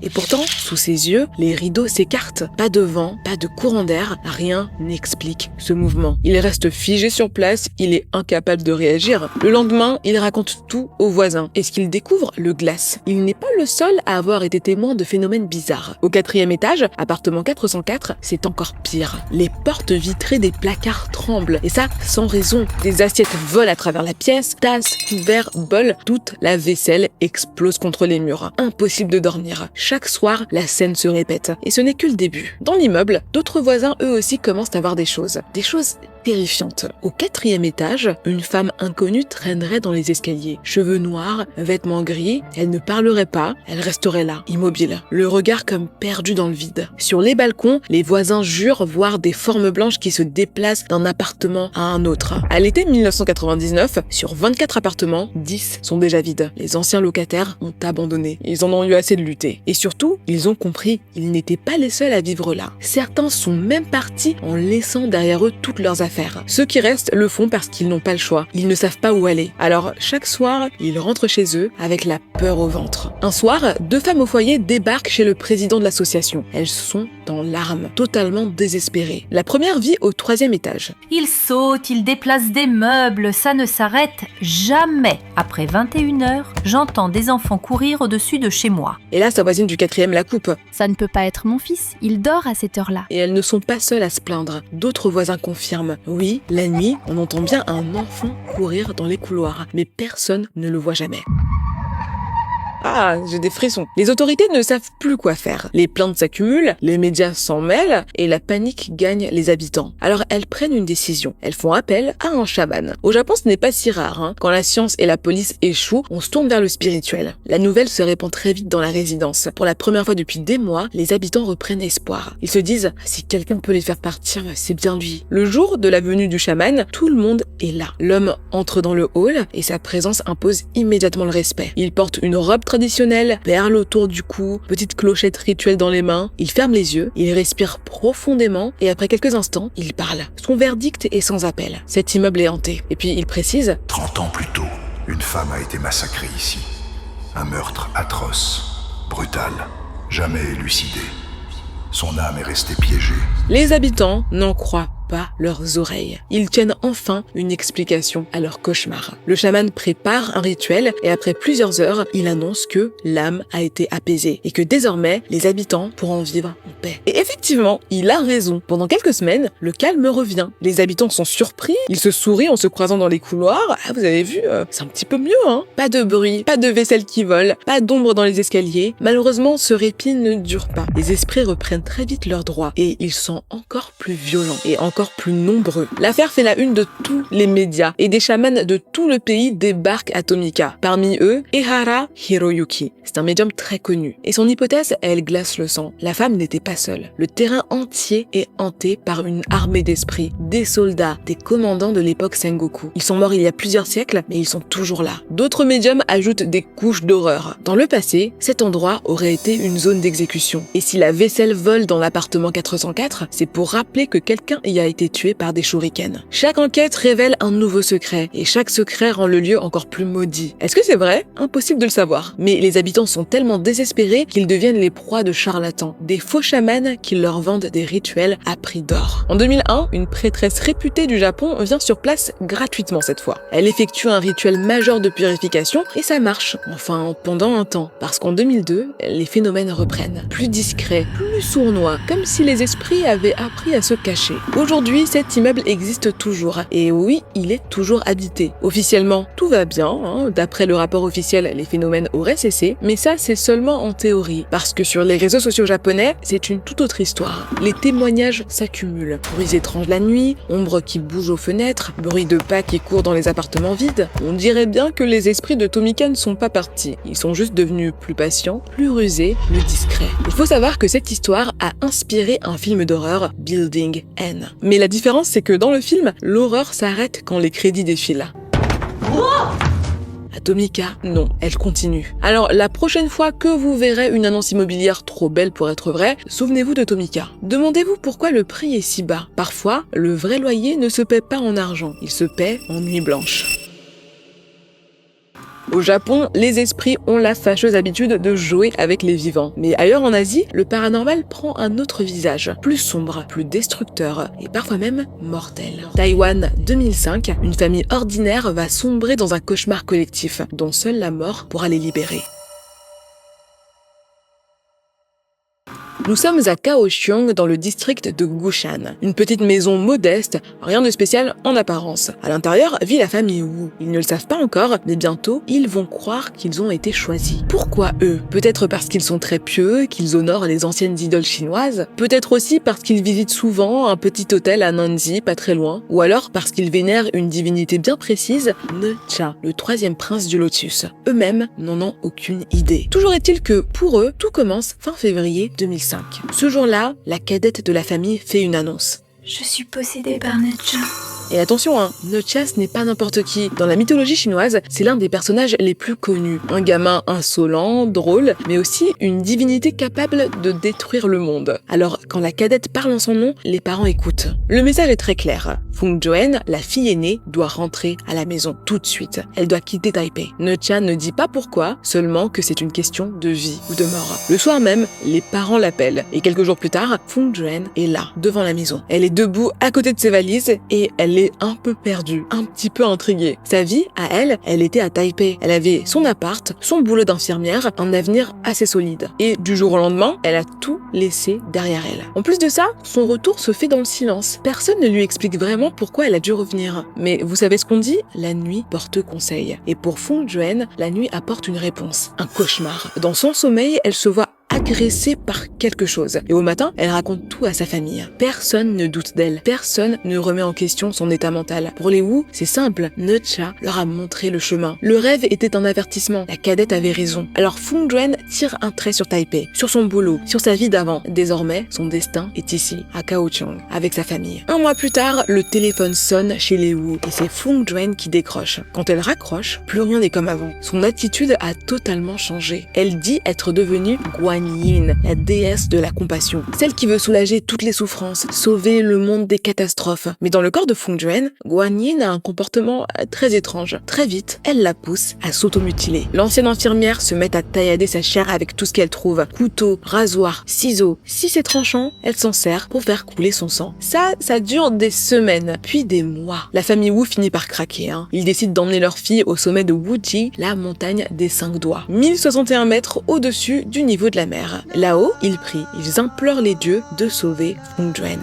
Et pourtant, sous ses yeux, les rideaux s'écartent. Pas de vent, pas de courant d'air, rien n'explique ce mouvement. Il reste figé sur place, il est incapable de réagir. Le lendemain, il raconte tout aux voisins. Et ce qu'il découvre, le glace. Il n'est pas le seul à avoir été témoin de phénomènes bizarres. Au 4e étage, appartement 404, c'est encore pire. Les portes vitrées des placards tremblent. Et ça, sans raison. Des assiettes volent à travers la pièce, tasses, couverts, bols, toute la vaisselle explose contre les murs. Impossible de dormir. Chaque soir, la scène se répète. Et ce n'est que le début. Dans l'immeuble, d'autres voisins, eux aussi, commencent à voir des choses. Des choses terrifiante. Au 4e étage, une femme inconnue traînerait dans les escaliers. Cheveux noirs, vêtements gris, elle ne parlerait pas, elle resterait là, immobile, le regard comme perdu dans le vide. Sur les balcons, les voisins jurent voir des formes blanches qui se déplacent d'un appartement à un autre. À l'été 1999, sur 24 appartements, 10 sont déjà vides. Les anciens locataires ont abandonné. Ils en ont eu assez de lutter. Et surtout, ils ont compris, ils n'étaient pas les seuls à vivre là. Certains sont même partis en laissant derrière eux toutes leurs affaires. Ceux qui restent le font parce qu'ils n'ont pas le choix. Ils ne savent pas où aller. Alors, chaque soir, ils rentrent chez eux avec la peur au ventre. Un soir, 2 femmes au foyer débarquent chez le président de l'association. Elles sont en larmes, totalement désespérées. La première vit au 3e étage. Il saute, il déplace des meubles, ça ne s'arrête jamais. Après 21h, j'entends des enfants courir au-dessus de chez moi. Et là, sa voisine du 4e la coupe. Ça ne peut pas être mon fils, il dort à cette heure-là. Et elles ne sont pas seules à se plaindre. D'autres voisins confirment. Oui, la nuit, on entend bien un enfant courir dans les couloirs, mais personne ne le voit jamais. Ah, j'ai des frissons. Les autorités ne savent plus quoi faire. Les plaintes s'accumulent, les médias s'en mêlent et la panique gagne les habitants. Alors elles prennent une décision. Elles font appel à un chaman. Au Japon, ce n'est pas si rare, hein. Quand la science et la police échouent, on se tourne vers le spirituel. La nouvelle se répand très vite dans la résidence. Pour la première fois depuis des mois, les habitants reprennent espoir. Ils se disent, si quelqu'un peut les faire partir, c'est bien lui. Le jour de la venue du chaman, tout le monde est là. L'homme entre dans le hall et sa présence impose immédiatement le respect. Il porte une robe traditionnelle, perles autour du cou, petite clochette rituelle dans les mains. Il ferme les yeux, il respire profondément et après quelques instants, il parle. Son verdict est sans appel. Cet immeuble est hanté. Et puis il précise 30 ans plus tôt, une femme a été massacrée ici. Un meurtre atroce, brutal, jamais élucidé. Son âme est restée piégée. Les habitants n'en croient pas leurs oreilles. Ils tiennent enfin une explication à leur cauchemar. Le chaman prépare un rituel et après plusieurs heures, il annonce que l'âme a été apaisée et que désormais, les habitants pourront vivre en paix. Et effectivement, il a raison. Pendant quelques semaines, le calme revient. Les habitants sont surpris, ils se sourient en se croisant dans les couloirs. Ah, vous avez vu, c'est un petit peu mieux, hein. Pas de bruit, pas de vaisselle qui vole, pas d'ombre dans les escaliers. Malheureusement, ce répit ne dure pas. Les esprits reprennent très vite leurs droits et ils sont encore plus violents et encore plus nombreux. L'affaire fait la une de tous les médias et des chamans de tout le pays débarquent à Tomika. Parmi eux, Ehara Hiroyuki. C'est un médium très connu. Et son hypothèse, elle glace le sang. La femme n'était pas seule. Le terrain entier est hanté par une armée d'esprits, des soldats, des commandants de l'époque Sengoku. Ils sont morts il y a plusieurs siècles, mais ils sont toujours là. D'autres médiums ajoutent des couches d'horreur. Dans le passé, cet endroit aurait été une zone d'exécution. Et si la vaisselle vole dans l'appartement 404, c'est pour rappeler que quelqu'un y a été tué par des shurikens. Chaque enquête révèle un nouveau secret, et chaque secret rend le lieu encore plus maudit. Est-ce que c'est vrai? Impossible de le savoir. Mais les habitants sont tellement désespérés qu'ils deviennent les proies de charlatans, des faux chamans qui leur vendent des rituels à prix d'or. En 2001, une prêtresse réputée du Japon vient sur place gratuitement cette fois. Elle effectue un rituel majeur de purification, et ça marche. Enfin, pendant un temps. Parce qu'en 2002, les phénomènes reprennent. Plus discrets, plus sournois, comme si les esprits avaient appris à se cacher. Aujourd'hui, cet immeuble existe toujours. Et oui, il est toujours habité. Officiellement, tout va bien, hein. D'après le rapport officiel, les phénomènes auraient cessé. Mais ça, c'est seulement en théorie. Parce que sur les réseaux sociaux japonais, c'est une toute autre histoire. Les témoignages s'accumulent. Bruits étranges la nuit, ombres qui bougent aux fenêtres, bruits de pas qui courent dans les appartements vides. On dirait bien que les esprits de Tomika ne sont pas partis. Ils sont juste devenus plus patients, plus rusés, plus discrets. Il faut savoir que cette histoire a inspiré un film d'horreur, Building N. Mais la différence, c'est que dans le film, l'horreur s'arrête quand les crédits défilent. À Tomika, non, elle continue. Alors, la prochaine fois que vous verrez une annonce immobilière trop belle pour être vraie, souvenez-vous de Tomika. Demandez-vous pourquoi le prix est si bas. Parfois, le vrai loyer ne se paie pas en argent, il se paie en nuit blanche. Au Japon, les esprits ont la fâcheuse habitude de jouer avec les vivants. Mais ailleurs en Asie, le paranormal prend un autre visage, plus sombre, plus destructeur et parfois même mortel. Taïwan, 2005, une famille ordinaire va sombrer dans un cauchemar collectif, dont seule la mort pourra les libérer. Nous sommes à Kaohsiung, dans le district de Gushan. Une petite maison modeste, rien de spécial en apparence. À l'intérieur vit la famille Wu. Ils ne le savent pas encore, mais bientôt, ils vont croire qu'ils ont été choisis. Pourquoi eux? Peut-être parce qu'ils sont très pieux, qu'ils honorent les anciennes idoles chinoises. Peut-être aussi parce qu'ils visitent souvent un petit hôtel à Nanzi, pas très loin. Ou alors parce qu'ils vénèrent une divinité bien précise, Necha, le 3e prince du lotus. Eux-mêmes n'en ont aucune idée. Toujours est-il que, pour eux, tout commence fin février 2005. Ce jour-là, la cadette de la famille fait une annonce. Je suis possédée par Necha. Et attention, Necha, ce n'est pas n'importe qui. Dans la mythologie chinoise, c'est l'un des personnages les plus connus. Un gamin insolent, drôle, mais aussi une divinité capable de détruire le monde. Alors, quand la cadette parle en son nom, les parents écoutent. Le message est très clair. Fung Joen, la fille aînée, doit rentrer à la maison tout de suite. Elle doit quitter Taipei. Necha ne dit pas pourquoi, seulement que c'est une question de vie ou de mort. Le soir même, les parents l'appellent. Et quelques jours plus tard, Fung Joen est là, devant la maison. Elle est debout à côté de ses valises et elle est un peu perdue, un petit peu intriguée. Sa vie, à elle était à Taipei. Elle avait son appart, son boulot d'infirmière, un avenir assez solide. Et du jour au lendemain, elle a tout laissé derrière elle. En plus de ça, son retour se fait dans le silence. Personne ne lui explique vraiment pourquoi elle a dû revenir. Mais vous savez ce qu'on dit? La nuit porte conseil. Et pour Fung Joen, la nuit apporte une réponse. Un cauchemar. Dans son sommeil, elle se voit agressée par quelque chose. Et au matin, elle raconte tout à sa famille. Personne ne doute d'elle. Personne ne remet en question son état mental. Pour les Wu, c'est simple. Necha leur a montré le chemin. Le rêve était un avertissement. La cadette avait raison. Alors Fung Joen tire un trait sur Taipei, sur son boulot, sur sa vie d'avant. Désormais, son destin est ici, à Kaohsiung, avec sa famille. Un mois plus tard, le téléphone sonne chez les Wu et c'est Fung Joen qui décroche. Quand elle raccroche, plus rien n'est comme avant. Son attitude a totalement changé. Elle dit être devenue Guan Yin, la déesse de la compassion, celle qui veut soulager toutes les souffrances, sauver le monde des catastrophes. Mais dans le corps de Fung Joen, Guan Yin a un comportement très étrange. Très vite, elle la pousse à s'automutiler. L'ancienne infirmière se met à taillader sa chair avec tout ce qu'elle trouve. Couteau, rasoir, ciseaux. Si c'est tranchant, elle s'en sert pour faire couler son sang. Ça dure des semaines, puis des mois. La famille Wu finit par craquer. Ils décident d'emmener leur fille au sommet de Wuji, la montagne des 5 doigts. 1061 mètres au-dessus du niveau de la mer. Là-haut, ils prient, ils implorent les dieux de sauver Fung Joen.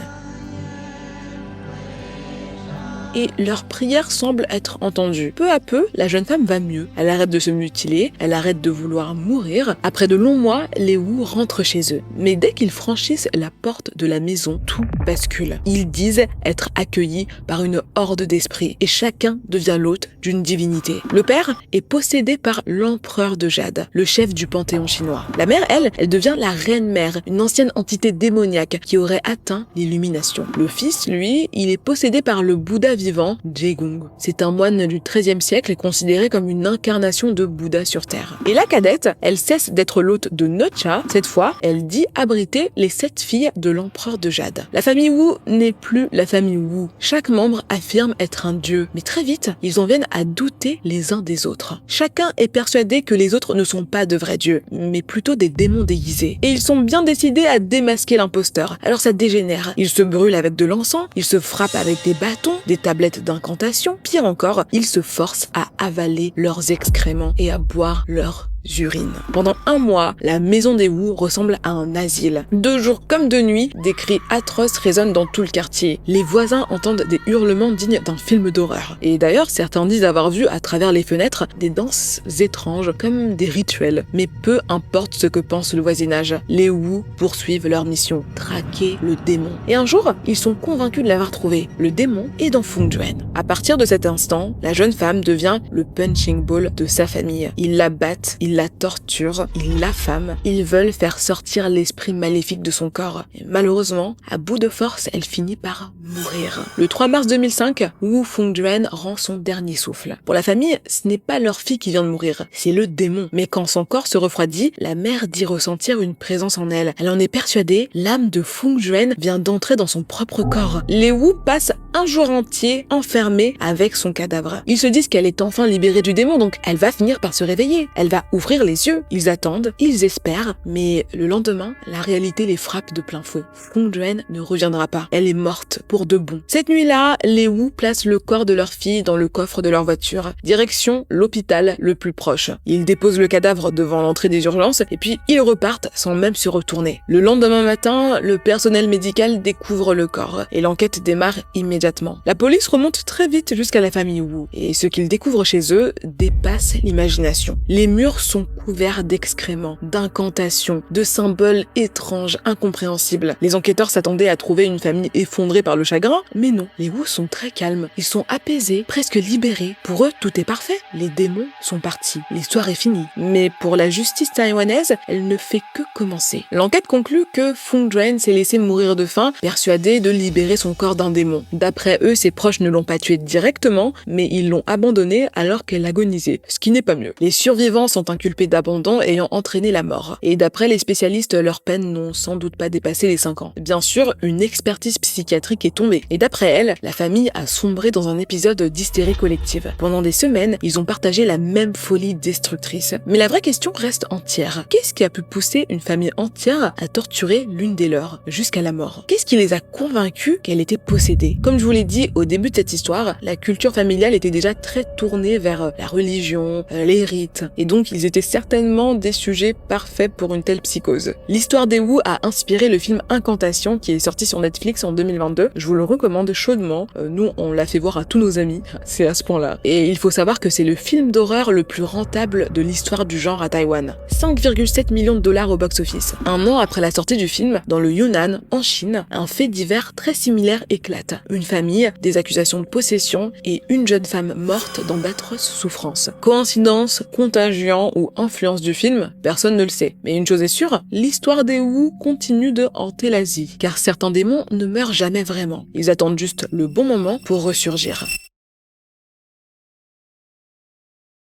Et leur prière semble être entendue. Peu à peu, la jeune femme va mieux. Elle arrête de se mutiler, elle arrête de vouloir mourir. Après de longs mois, les Wu rentrent chez eux. Mais dès qu'ils franchissent la porte de la maison, tout bascule. Ils disent être accueillis par une horde d'esprits et chacun devient l'hôte d'une divinité. Le père est possédé par l'empereur de Jade, le chef du panthéon chinois. La mère, elle devient la reine-mère, une ancienne entité démoniaque qui aurait atteint l'illumination. Le fils, lui, il est possédé par le Bouddha vivant, Jaegong. C'est un moine du XIIIe siècle considéré comme une incarnation de Bouddha sur Terre. Et la cadette, elle cesse d'être l'hôte de Necha. Cette fois, elle dit abriter les 7 filles de l'empereur de Jade. La famille Wu n'est plus la famille Wu. Chaque membre affirme être un dieu. Mais très vite, ils en viennent à douter les uns des autres. Chacun est persuadé que les autres ne sont pas de vrais dieux, mais plutôt des démons déguisés. Et ils sont bien décidés à démasquer l'imposteur. Alors ça dégénère. Ils se brûlent avec de l'encens, ils se frappent avec des bâtons, des tablettes d'incantation. Pire encore, ils se forcent à avaler leurs excréments et à boire leur urine. Pendant un mois, la maison des Wu ressemble à un asile. De jour comme de nuit, des cris atroces résonnent dans tout le quartier. Les voisins entendent des hurlements dignes d'un film d'horreur. Et d'ailleurs, certains disent avoir vu à travers les fenêtres des danses étranges comme des rituels. Mais peu importe ce que pense le voisinage, les Wu poursuivent leur mission, traquer le démon. Et un jour, ils sont convaincus de l'avoir trouvé. Le démon est dans Fung Joen. À partir de cet instant, la jeune femme devient le punching ball de sa famille. Ils la battent, ils la torturent, ils l'affament, ils veulent faire sortir l'esprit maléfique de son corps. Et malheureusement, à bout de force, elle finit par mourir. Le 3 mars 2005, Wu Fung Joen rend son dernier souffle. Pour la famille, ce n'est pas leur fille qui vient de mourir, c'est le démon. Mais quand son corps se refroidit, la mère dit ressentir une présence en elle. Elle en est persuadée, l'âme de Fung Joen vient d'entrer dans son propre corps. Les Wu passent un jour entier enfermés avec son cadavre. Ils se disent qu'elle est enfin libérée du démon, donc elle va finir par se réveiller. Elle va ouvrir les yeux. Ils attendent, ils espèrent, mais le lendemain, la réalité les frappe de plein fouet. Fong Duan ne reviendra pas. Elle est morte pour de bon. Cette nuit-là, les Wu placent le corps de leur fille dans le coffre de leur voiture. Direction l'hôpital le plus proche. Ils déposent le cadavre devant l'entrée des urgences et puis ils repartent sans même se retourner. Le lendemain matin, le personnel médical découvre le corps et l'enquête démarre immédiatement. La police remonte très vite jusqu'à la famille Wu et ce qu'ils découvrent chez eux dépasse l'imagination. Les murs sont couverts d'excréments, d'incantations, de symboles étranges, incompréhensibles. Les enquêteurs s'attendaient à trouver une famille effondrée par le chagrin, mais non. Les Wu sont très calmes, ils sont apaisés, presque libérés. Pour eux, tout est parfait. Les démons sont partis. L'histoire est finie. Mais pour la justice taïwanaise, elle ne fait que commencer. L'enquête conclut que Fong Duan s'est laissé mourir de faim, persuadé de libérer son corps d'un démon. D'après eux, ses proches ne l'ont pas tué directement, mais ils l'ont abandonnée alors qu'elle agonisait, ce qui n'est pas mieux. Les survivants sont inculpés d'abandon ayant entraîné la mort. Et d'après les spécialistes, leurs peines n'ont sans doute pas dépassé les 5 ans. Bien sûr, une expertise psychiatrique est tombée. Et d'après elle, la famille a sombré dans un épisode d'hystérie collective. Pendant des semaines, ils ont partagé la même folie destructrice. Mais la vraie question reste entière. Qu'est-ce qui a pu pousser une famille entière à torturer l'une des leurs jusqu'à la mort? Qu'est-ce qui les a convaincus qu'elle était possédée? Comme je vous l'ai dit au début de cette histoire, la culture familiale était déjà très tournée vers la religion, les rites, et donc ils étaient certainement des sujets parfaits pour une telle psychose. L'histoire des Wu a inspiré le film Incantation qui est sorti sur Netflix en 2022. Je vous le recommande chaudement. Nous, on l'a fait voir à tous nos amis. C'est à ce point-là. Et il faut savoir que c'est le film d'horreur le plus rentable de l'histoire du genre à Taïwan. 5,7 millions de dollars au box-office. Un an après la sortie du film, dans le Yunnan, en Chine, un fait divers très similaire éclate. Une famille, des accusations de possession et une jeune femme morte dans d'atroces souffrances. Coïncidence, contagion ou influence du film, personne ne le sait. Mais une chose est sûre, l'histoire des Wu continue de hanter l'Asie, car certains démons ne meurent jamais vraiment. Ils attendent juste le bon moment pour ressurgir.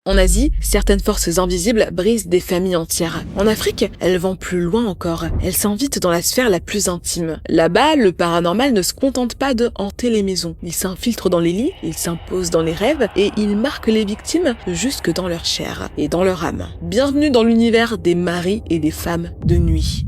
En Asie, certaines forces invisibles brisent des familles entières. En Afrique, elles vont plus loin encore. Elles s'invitent dans la sphère la plus intime. Là-bas, le paranormal ne se contente pas de hanter les maisons. Il s'infiltre dans les lits, il s'impose dans les rêves et il marque les victimes jusque dans leur chair et dans leur âme. Bienvenue dans l'univers des maris et des femmes de nuit.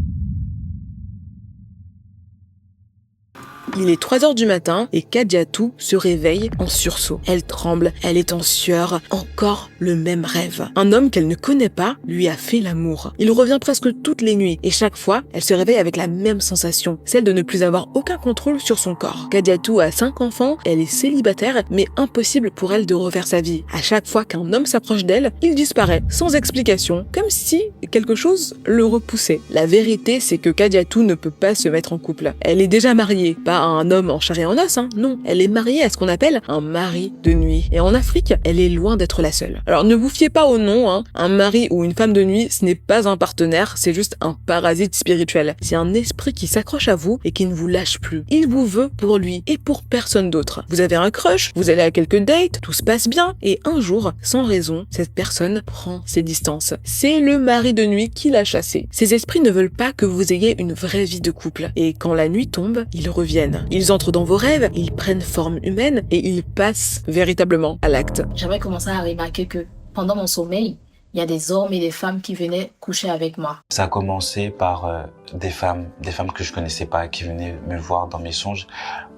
Il est 3h du matin et Kadiatou se réveille en sursaut. Elle tremble, elle est en sueur, encore le même rêve. Un homme qu'elle ne connaît pas lui a fait l'amour. Il revient presque toutes les nuits et chaque fois, elle se réveille avec la même sensation, celle de ne plus avoir aucun contrôle sur son corps. Kadiatou a 5 enfants, elle est célibataire, mais impossible pour elle de refaire sa vie. À chaque fois qu'un homme s'approche d'elle, il disparaît, sans explication, comme si quelque chose le repoussait. La vérité, c'est que Kadiatou ne peut pas se mettre en couple. Elle est déjà mariée, pas un homme en chair et en os, non. Elle est mariée à ce qu'on appelle un mari de nuit. Et en Afrique, elle est loin d'être la seule. Alors ne vous fiez pas au nom, un mari ou une femme de nuit, ce n'est pas un partenaire, c'est juste un parasite spirituel. C'est un esprit qui s'accroche à vous et qui ne vous lâche plus. Il vous veut pour lui et pour personne d'autre. Vous avez un crush, vous allez à quelques dates, tout se passe bien, et un jour, sans raison, cette personne prend ses distances. C'est le mari de nuit qui l'a chassé. Ces esprits ne veulent pas que vous ayez une vraie vie de couple. Et quand la nuit tombe, ils reviennent. Ils entrent dans vos rêves, ils prennent forme humaine et ils passent véritablement à l'acte. J'avais commencé à remarquer que pendant mon sommeil, il y a des hommes et des femmes qui venaient coucher avec moi. Ça a commencé par des femmes que je connaissais pas, qui venaient me voir dans mes songes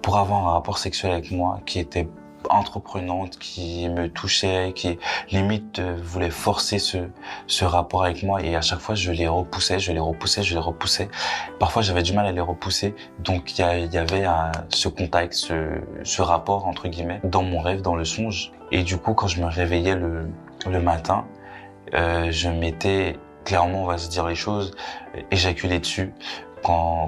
pour avoir un rapport sexuel avec moi, qui était entreprenante, qui me touchait, qui limite voulait forcer ce rapport avec moi, et à chaque fois je les repoussais. Parfois j'avais du mal à les repousser, donc il y avait ce contact, ce rapport entre guillemets dans mon rêve, dans le songe. Et du coup quand je me réveillais le matin, je m'étais clairement, on va se dire les choses, éjaculé dessus.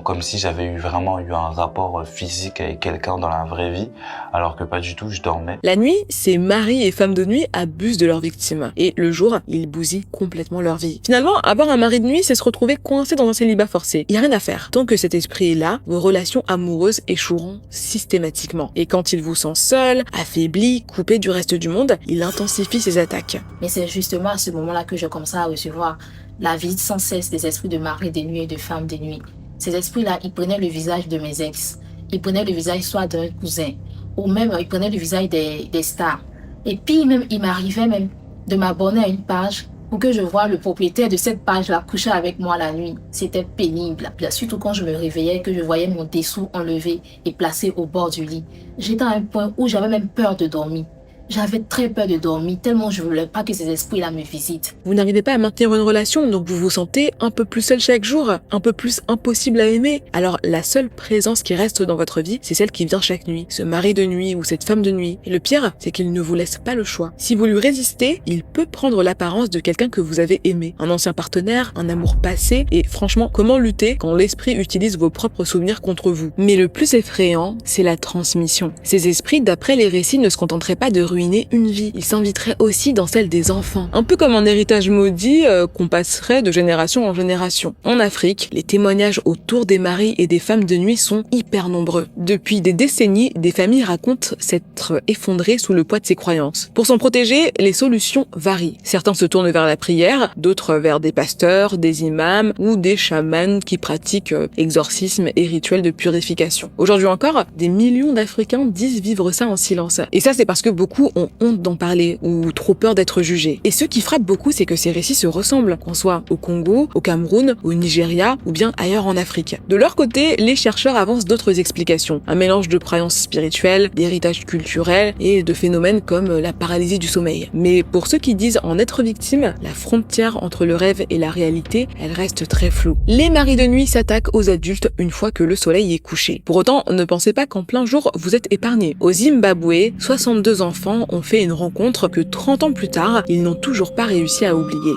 Comme si j'avais vraiment eu un rapport physique avec quelqu'un dans la vraie vie, alors que pas du tout, je dormais. La nuit, ces maris et femmes de nuit abusent de leurs victimes. Et le jour, ils bousillent complètement leur vie. Finalement, avoir un mari de nuit, c'est se retrouver coincé dans un célibat forcé. Il n'y a rien à faire. Tant que cet esprit est là, vos relations amoureuses échoueront systématiquement. Et quand il vous sent seul, affaibli, coupé du reste du monde, il intensifie ses attaques. Mais c'est justement à ce moment-là que je commençais à recevoir la visite sans cesse des esprits de maris de nuit et de femmes de nuit. Ces esprits-là, ils prenaient le visage de mes ex. Ils prenaient le visage soit d'un cousin, ou même ils prenaient le visage des stars. Et puis même, il m'arrivait même de m'abonner à une page pour que je voie le propriétaire de cette page-là coucher avec moi la nuit. C'était pénible. Surtout quand je me réveillais, que je voyais mon dessous enlevé et placé au bord du lit. J'étais à un point où j'avais même peur de dormir. J'avais très peur de dormir, tellement je voulais pas que ces esprits-là me visitent. Vous n'arrivez pas à maintenir une relation, donc vous vous sentez un peu plus seul chaque jour, un peu plus impossible à aimer. Alors la seule présence qui reste dans votre vie, c'est celle qui vient chaque nuit, ce mari de nuit ou cette femme de nuit. Et le pire, c'est qu'il ne vous laisse pas le choix. Si vous lui résistez, il peut prendre l'apparence de quelqu'un que vous avez aimé, un ancien partenaire, un amour passé, et franchement, comment lutter quand l'esprit utilise vos propres souvenirs contre vous? Mais le plus effrayant, c'est la transmission. Ces esprits, d'après les récits, ne se contenteraient pas de ruiner une vie. Ils s'inviteraient aussi dans celle des enfants. Un peu comme un héritage maudit qu'on passerait de génération en génération. En Afrique, les témoignages autour des maris et des femmes de nuit sont hyper nombreux. Depuis des décennies, des familles racontent s'être effondrées sous le poids de ces croyances. Pour s'en protéger, les solutions varient. Certains se tournent vers la prière, d'autres vers des pasteurs, des imams ou des chamans qui pratiquent exorcisme et rituels de purification. Aujourd'hui encore, des millions d'Africains disent vivre ça en silence. Et ça, c'est parce que beaucoup ont honte d'en parler ou trop peur d'être jugés. Et ce qui frappe beaucoup, c'est que ces récits se ressemblent, qu'on soit au Congo, au Cameroun, au Nigeria ou bien ailleurs en Afrique. De leur côté, les chercheurs avancent d'autres explications. Un mélange de croyances spirituelles, d'héritage culturel et de phénomènes comme la paralysie du sommeil. Mais pour ceux qui disent en être victimes, la frontière entre le rêve et la réalité, elle reste très floue. Les maris de nuit s'attaquent aux adultes une fois que le soleil est couché. Pour autant, ne pensez pas qu'en plein jour, vous êtes épargnés. Au Zimbabwe, 62 enfants ont fait une rencontre que 30 ans plus tard, ils n'ont toujours pas réussi à oublier.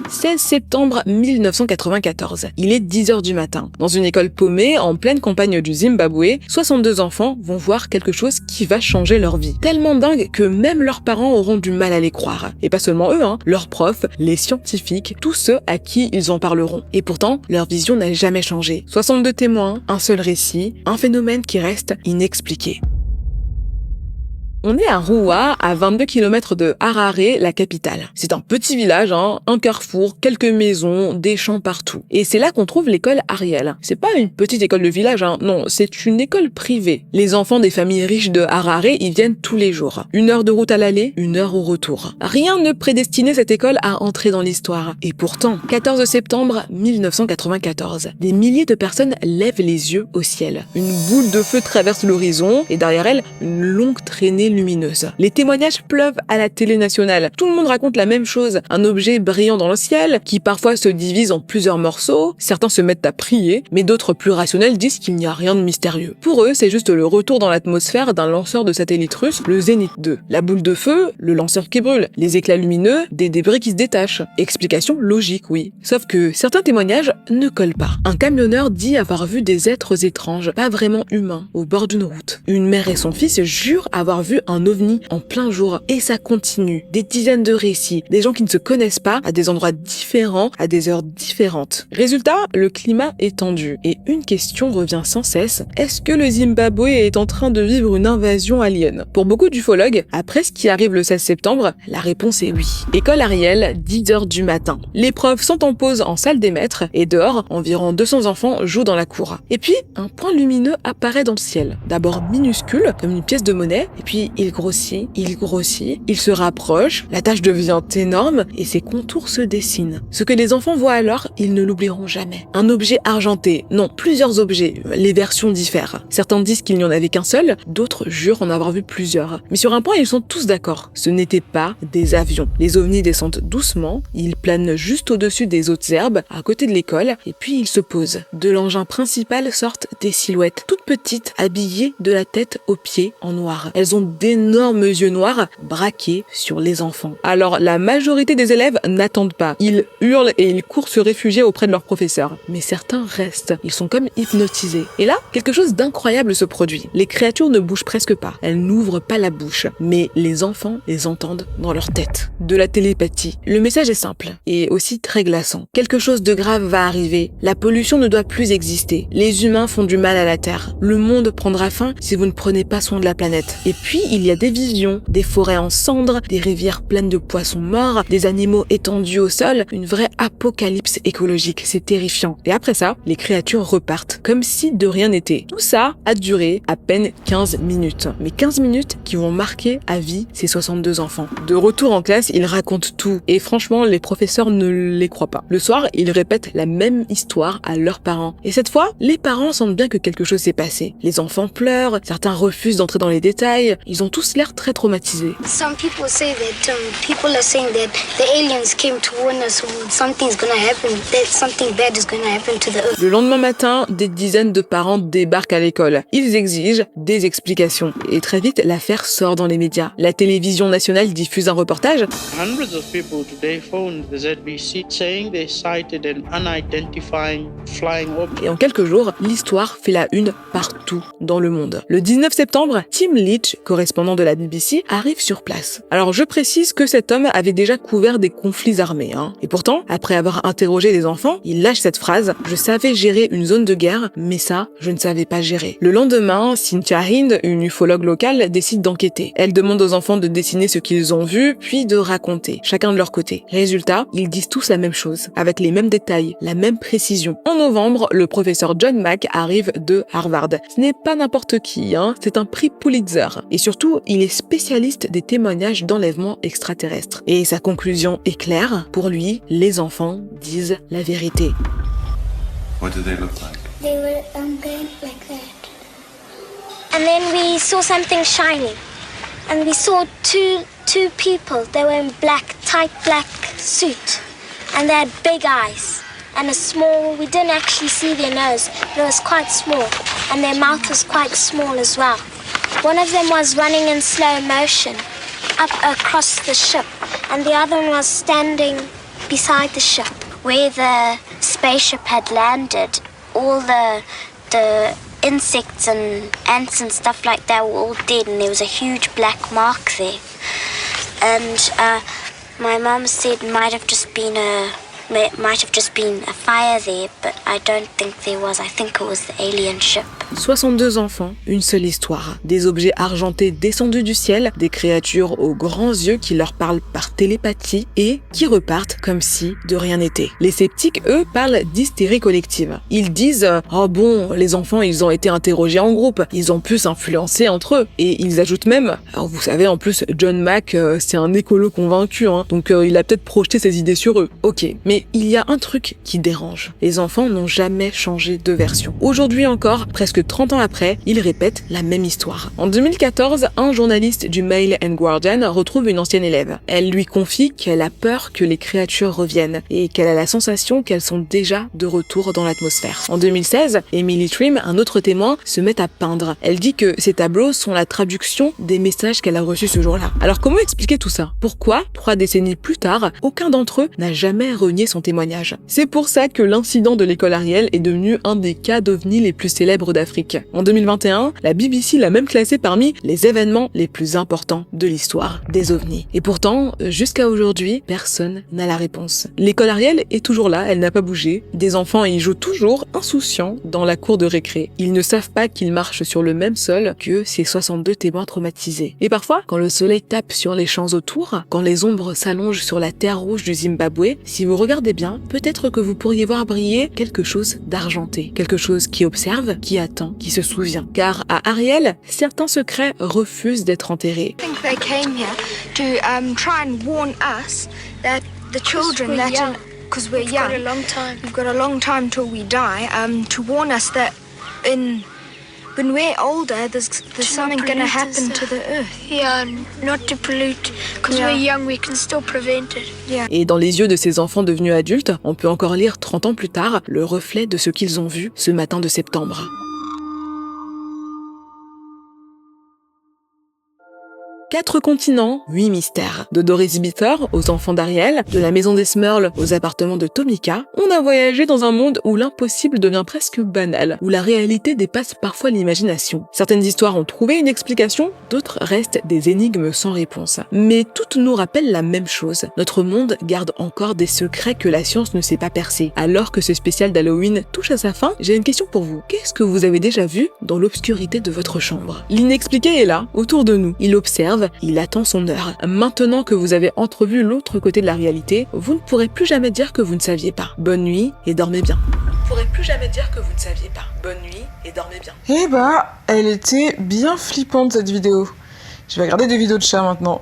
16 septembre 1994. Il est 10h du matin. Dans une école paumée, en pleine campagne du Zimbabwe, 62 enfants vont voir quelque chose qui va changer leur vie. Tellement dingue que même leurs parents auront du mal à les croire. Et pas seulement eux, leurs profs, les scientifiques, tous ceux à qui ils en parleront. Et pourtant, leur vision n'a jamais changé. 62 témoins, un seul récit, un phénomène qui reste inexpliqué. On est à Roua, à 22 km de Harare, la capitale. C'est un petit village, un carrefour, quelques maisons, des champs partout. Et c'est là qu'on trouve l'école Ariel. C'est pas une petite école de village, non, c'est une école privée. Les enfants des familles riches de Harare y viennent tous les jours. 1 heure de route à l'aller, 1 heure au retour. Rien ne prédestinait cette école à entrer dans l'histoire. Et pourtant, 14 septembre 1994, des milliers de personnes lèvent les yeux au ciel. Une boule de feu traverse l'horizon et derrière elle, une longue traînée lumineuse. Les témoignages pleuvent à la télé nationale. Tout le monde raconte la même chose. Un objet brillant dans le ciel, qui parfois se divise en plusieurs morceaux. Certains se mettent à prier, mais d'autres plus rationnels disent qu'il n'y a rien de mystérieux. Pour eux, c'est juste le retour dans l'atmosphère d'un lanceur de satellite russe, le Zénith 2. La boule de feu, le lanceur qui brûle, les éclats lumineux, des débris qui se détachent. Explication logique, oui. Sauf que certains témoignages ne collent pas. Un camionneur dit avoir vu des êtres étranges, pas vraiment humains, au bord d'une route. Une mère et son fils jurent avoir vu un ovni en plein jour. Et ça continue. Des dizaines de récits. Des gens qui ne se connaissent pas, à des endroits différents, à des heures différentes. Résultat, le climat est tendu. Et une question revient sans cesse. Est-ce que le Zimbabwe est en train de vivre une invasion alien? Pour beaucoup d'ufologues, après ce qui arrive le 16 septembre, la réponse est oui. École Ariel, 10h du matin. Les profs sont en pause en salle des maîtres et dehors, environ 200 enfants jouent dans la cour. Et puis, un point lumineux apparaît dans le ciel. D'abord minuscule, comme une pièce de monnaie, et puis il grossit, il se rapproche, la tache devient énorme et ses contours se dessinent. Ce que les enfants voient alors, ils ne l'oublieront jamais. Un objet argenté, non, plusieurs objets, les versions diffèrent. Certains disent qu'il n'y en avait qu'un seul, d'autres jurent en avoir vu plusieurs. Mais sur un point, ils sont tous d'accord, ce n'étaient pas des avions. Les ovnis descendent doucement, ils planent juste au-dessus des hautes herbes, à côté de l'école, et puis ils se posent. De l'engin principal sortent des silhouettes, toutes petites, habillées de la tête aux pieds en noir. Elles ont d'énormes yeux noirs braqués sur les enfants. Alors la majorité des élèves n'attendent pas. Ils hurlent et ils courent se réfugier auprès de leurs professeurs. Mais certains restent. Ils sont comme hypnotisés. Et là, quelque chose d'incroyable se produit. Les créatures ne bougent presque pas. Elles n'ouvrent pas la bouche. Mais les enfants les entendent dans leur tête. De la télépathie. Le message est simple et aussi très glaçant. Quelque chose de grave va arriver. La pollution ne doit plus exister. Les humains font du mal à la Terre. Le monde prendra fin si vous ne prenez pas soin de la planète. Et puis, il y a des visions, des forêts en cendres, des rivières pleines de poissons morts, des animaux étendus au sol, une vraie apocalypse écologique, c'est terrifiant. Et après ça, les créatures repartent, comme si de rien n'était. Tout ça a duré à peine 15 minutes. Mais 15 minutes qui vont marquer à vie ces 62 enfants. De retour en classe, ils racontent tout. Et franchement, les professeurs ne les croient pas. Le soir, ils répètent la même histoire à leurs parents. Et cette fois, les parents sentent bien que quelque chose s'est passé. Les enfants pleurent, certains refusent d'entrer dans les détails, ils ont tous l'air très traumatisés. Some people say that people are saying that the aliens came to warn us something's gonna happen, that something bad is gonna happen to the earth. Le lendemain matin, des dizaines de parents débarquent à l'école. Ils exigent des explications. Et très vite, l'affaire sort dans les médias. La télévision nationale diffuse un reportage. Hundreds of people today phoned the ZBC saying they sighted an unidentified flying object. Et en quelques jours, l'histoire fait la une partout dans le monde. Le 19 septembre, Tim Leach, correspondant de la BBC, arrive sur place. Alors je précise que cet homme avait déjà couvert des conflits armés. Et pourtant, après avoir interrogé les enfants, il lâche cette phrase « Je savais gérer une zone de guerre, mais ça, je ne savais pas gérer ». Le lendemain, Cynthia Hind, une ufologue locale, décide d'enquêter. Elle demande aux enfants de dessiner ce qu'ils ont vu, puis de raconter, chacun de leur côté. Résultat, ils disent tous la même chose, avec les mêmes détails, la même précision. En novembre, le professeur John Mack arrive de Harvard. Ce n'est pas n'importe qui, c'est un prix Pulitzer. Et surtout, il est spécialiste des témoignages d'enlèvements extraterrestres. Et sa conclusion est claire, pour lui, les enfants disent la vérité. What did they look like? They were going like that. And then we saw something shiny. And we saw two people. They were in tight black suit. And they had big eyes. And we didn't actually see their nose, but it was quite small. And their mouth was quite small as well. One of them was running in slow motion up across the ship. And the other one was standing beside the ship. Where the spaceship had landed, all the insects and ants and stuff like that were all dead, and there was a huge black mark there. And my mum said it might have just been a fire there, but I don't think there was. I think it was the alien ship. 62 enfants, une seule histoire. Des objets argentés descendus du ciel, des créatures aux grands yeux qui leur parlent par télépathie et qui repartent comme si de rien n'était. Les sceptiques, eux, parlent d'hystérie collective. Ils disent « Oh bon, les enfants, ils ont été interrogés en groupe, ils ont pu s'influencer entre eux. » Et ils ajoutent même, alors vous savez, en plus, John Mack, c'est un écolo convaincu, donc il a peut-être projeté ses idées sur eux. Ok, mais il y a un truc qui dérange. Les enfants n'ont jamais changé de version. Aujourd'hui encore, presque 30 ans après, ils répètent la même histoire. En 2014, un journaliste du Mail and Guardian retrouve une ancienne élève. Elle lui confie qu'elle a peur que les créatures reviennent et qu'elle a la sensation qu'elles sont déjà de retour dans l'atmosphère. En 2016, Emily Trim, un autre témoin, se met à peindre. Elle dit que ces tableaux sont la traduction des messages qu'elle a reçus ce jour-là. Alors comment expliquer tout ça? Pourquoi, 3 décennies plus tard, aucun d'entre eux n'a jamais renié son témoignage? C'est pour ça que l'incident de l'école Ariel est devenu un des cas d'OVNI les plus célèbres d'Afrique. En 2021, la BBC l'a même classé parmi les événements les plus importants de l'histoire des OVNI. Et pourtant, jusqu'à aujourd'hui, personne n'a la réponse. L'école Ariel est toujours là, elle n'a pas bougé. Des enfants y jouent toujours insouciants dans la cour de récré. Ils ne savent pas qu'ils marchent sur le même sol que ces 62 témoins traumatisés. Et parfois, quand le soleil tape sur les champs autour, quand les ombres s'allongent sur la terre rouge du Zimbabwe, si vous regardez bien, peut-être que vous pourriez voir briller quelque chose d'argenté, quelque chose qui observe, qui attend, qui se souvient. Car à Ariel, certains secrets refusent d'être enterrés. I think they came here to try and warn us that the children because we're young. We've got a long time till we die. To warn us that when we're older, there's something going to happen to the earth. Yeah, not to pollute. Because we're young, we can still prevent it. Yeah. Et dans les yeux de ces enfants devenus adultes, on peut encore lire 30 ans plus tard le reflet de ce qu'ils ont vu ce matin de septembre. 4 continents, 8 mystères. De Doris Bitter aux enfants d'Ariel, de la maison des Smurls aux appartements de Tomika, on a voyagé dans un monde où l'impossible devient presque banal, où la réalité dépasse parfois l'imagination. Certaines histoires ont trouvé une explication, d'autres restent des énigmes sans réponse. Mais toutes nous rappellent la même chose. Notre monde garde encore des secrets que la science ne sait pas percer. Alors que ce spécial d'Halloween touche à sa fin, j'ai une question pour vous. Qu'est-ce que vous avez déjà vu dans l'obscurité de votre chambre? L'inexpliqué est là, autour de nous. Il observe, il attend son heure. Maintenant que vous avez entrevu l'autre côté de la réalité, vous ne pourrez plus jamais dire que vous ne saviez pas. Bonne nuit et dormez bien. Vous ne pourrez plus jamais dire que vous ne saviez pas. Bonne nuit et dormez bien. Eh bah, elle était bien flippante cette vidéo. Je vais regarder des vidéos de chats maintenant.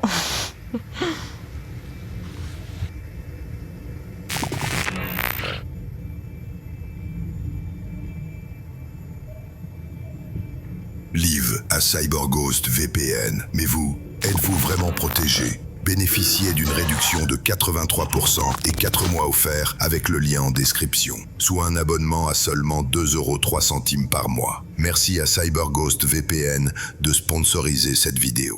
Live à CyberGhost VPN. Mais vous, êtes-vous vraiment protégé? Bénéficiez d'une réduction de 83% et 4 mois offerts avec le lien en description, soit un abonnement à seulement 2,03 € par mois. Merci à CyberGhost VPN de sponsoriser cette vidéo.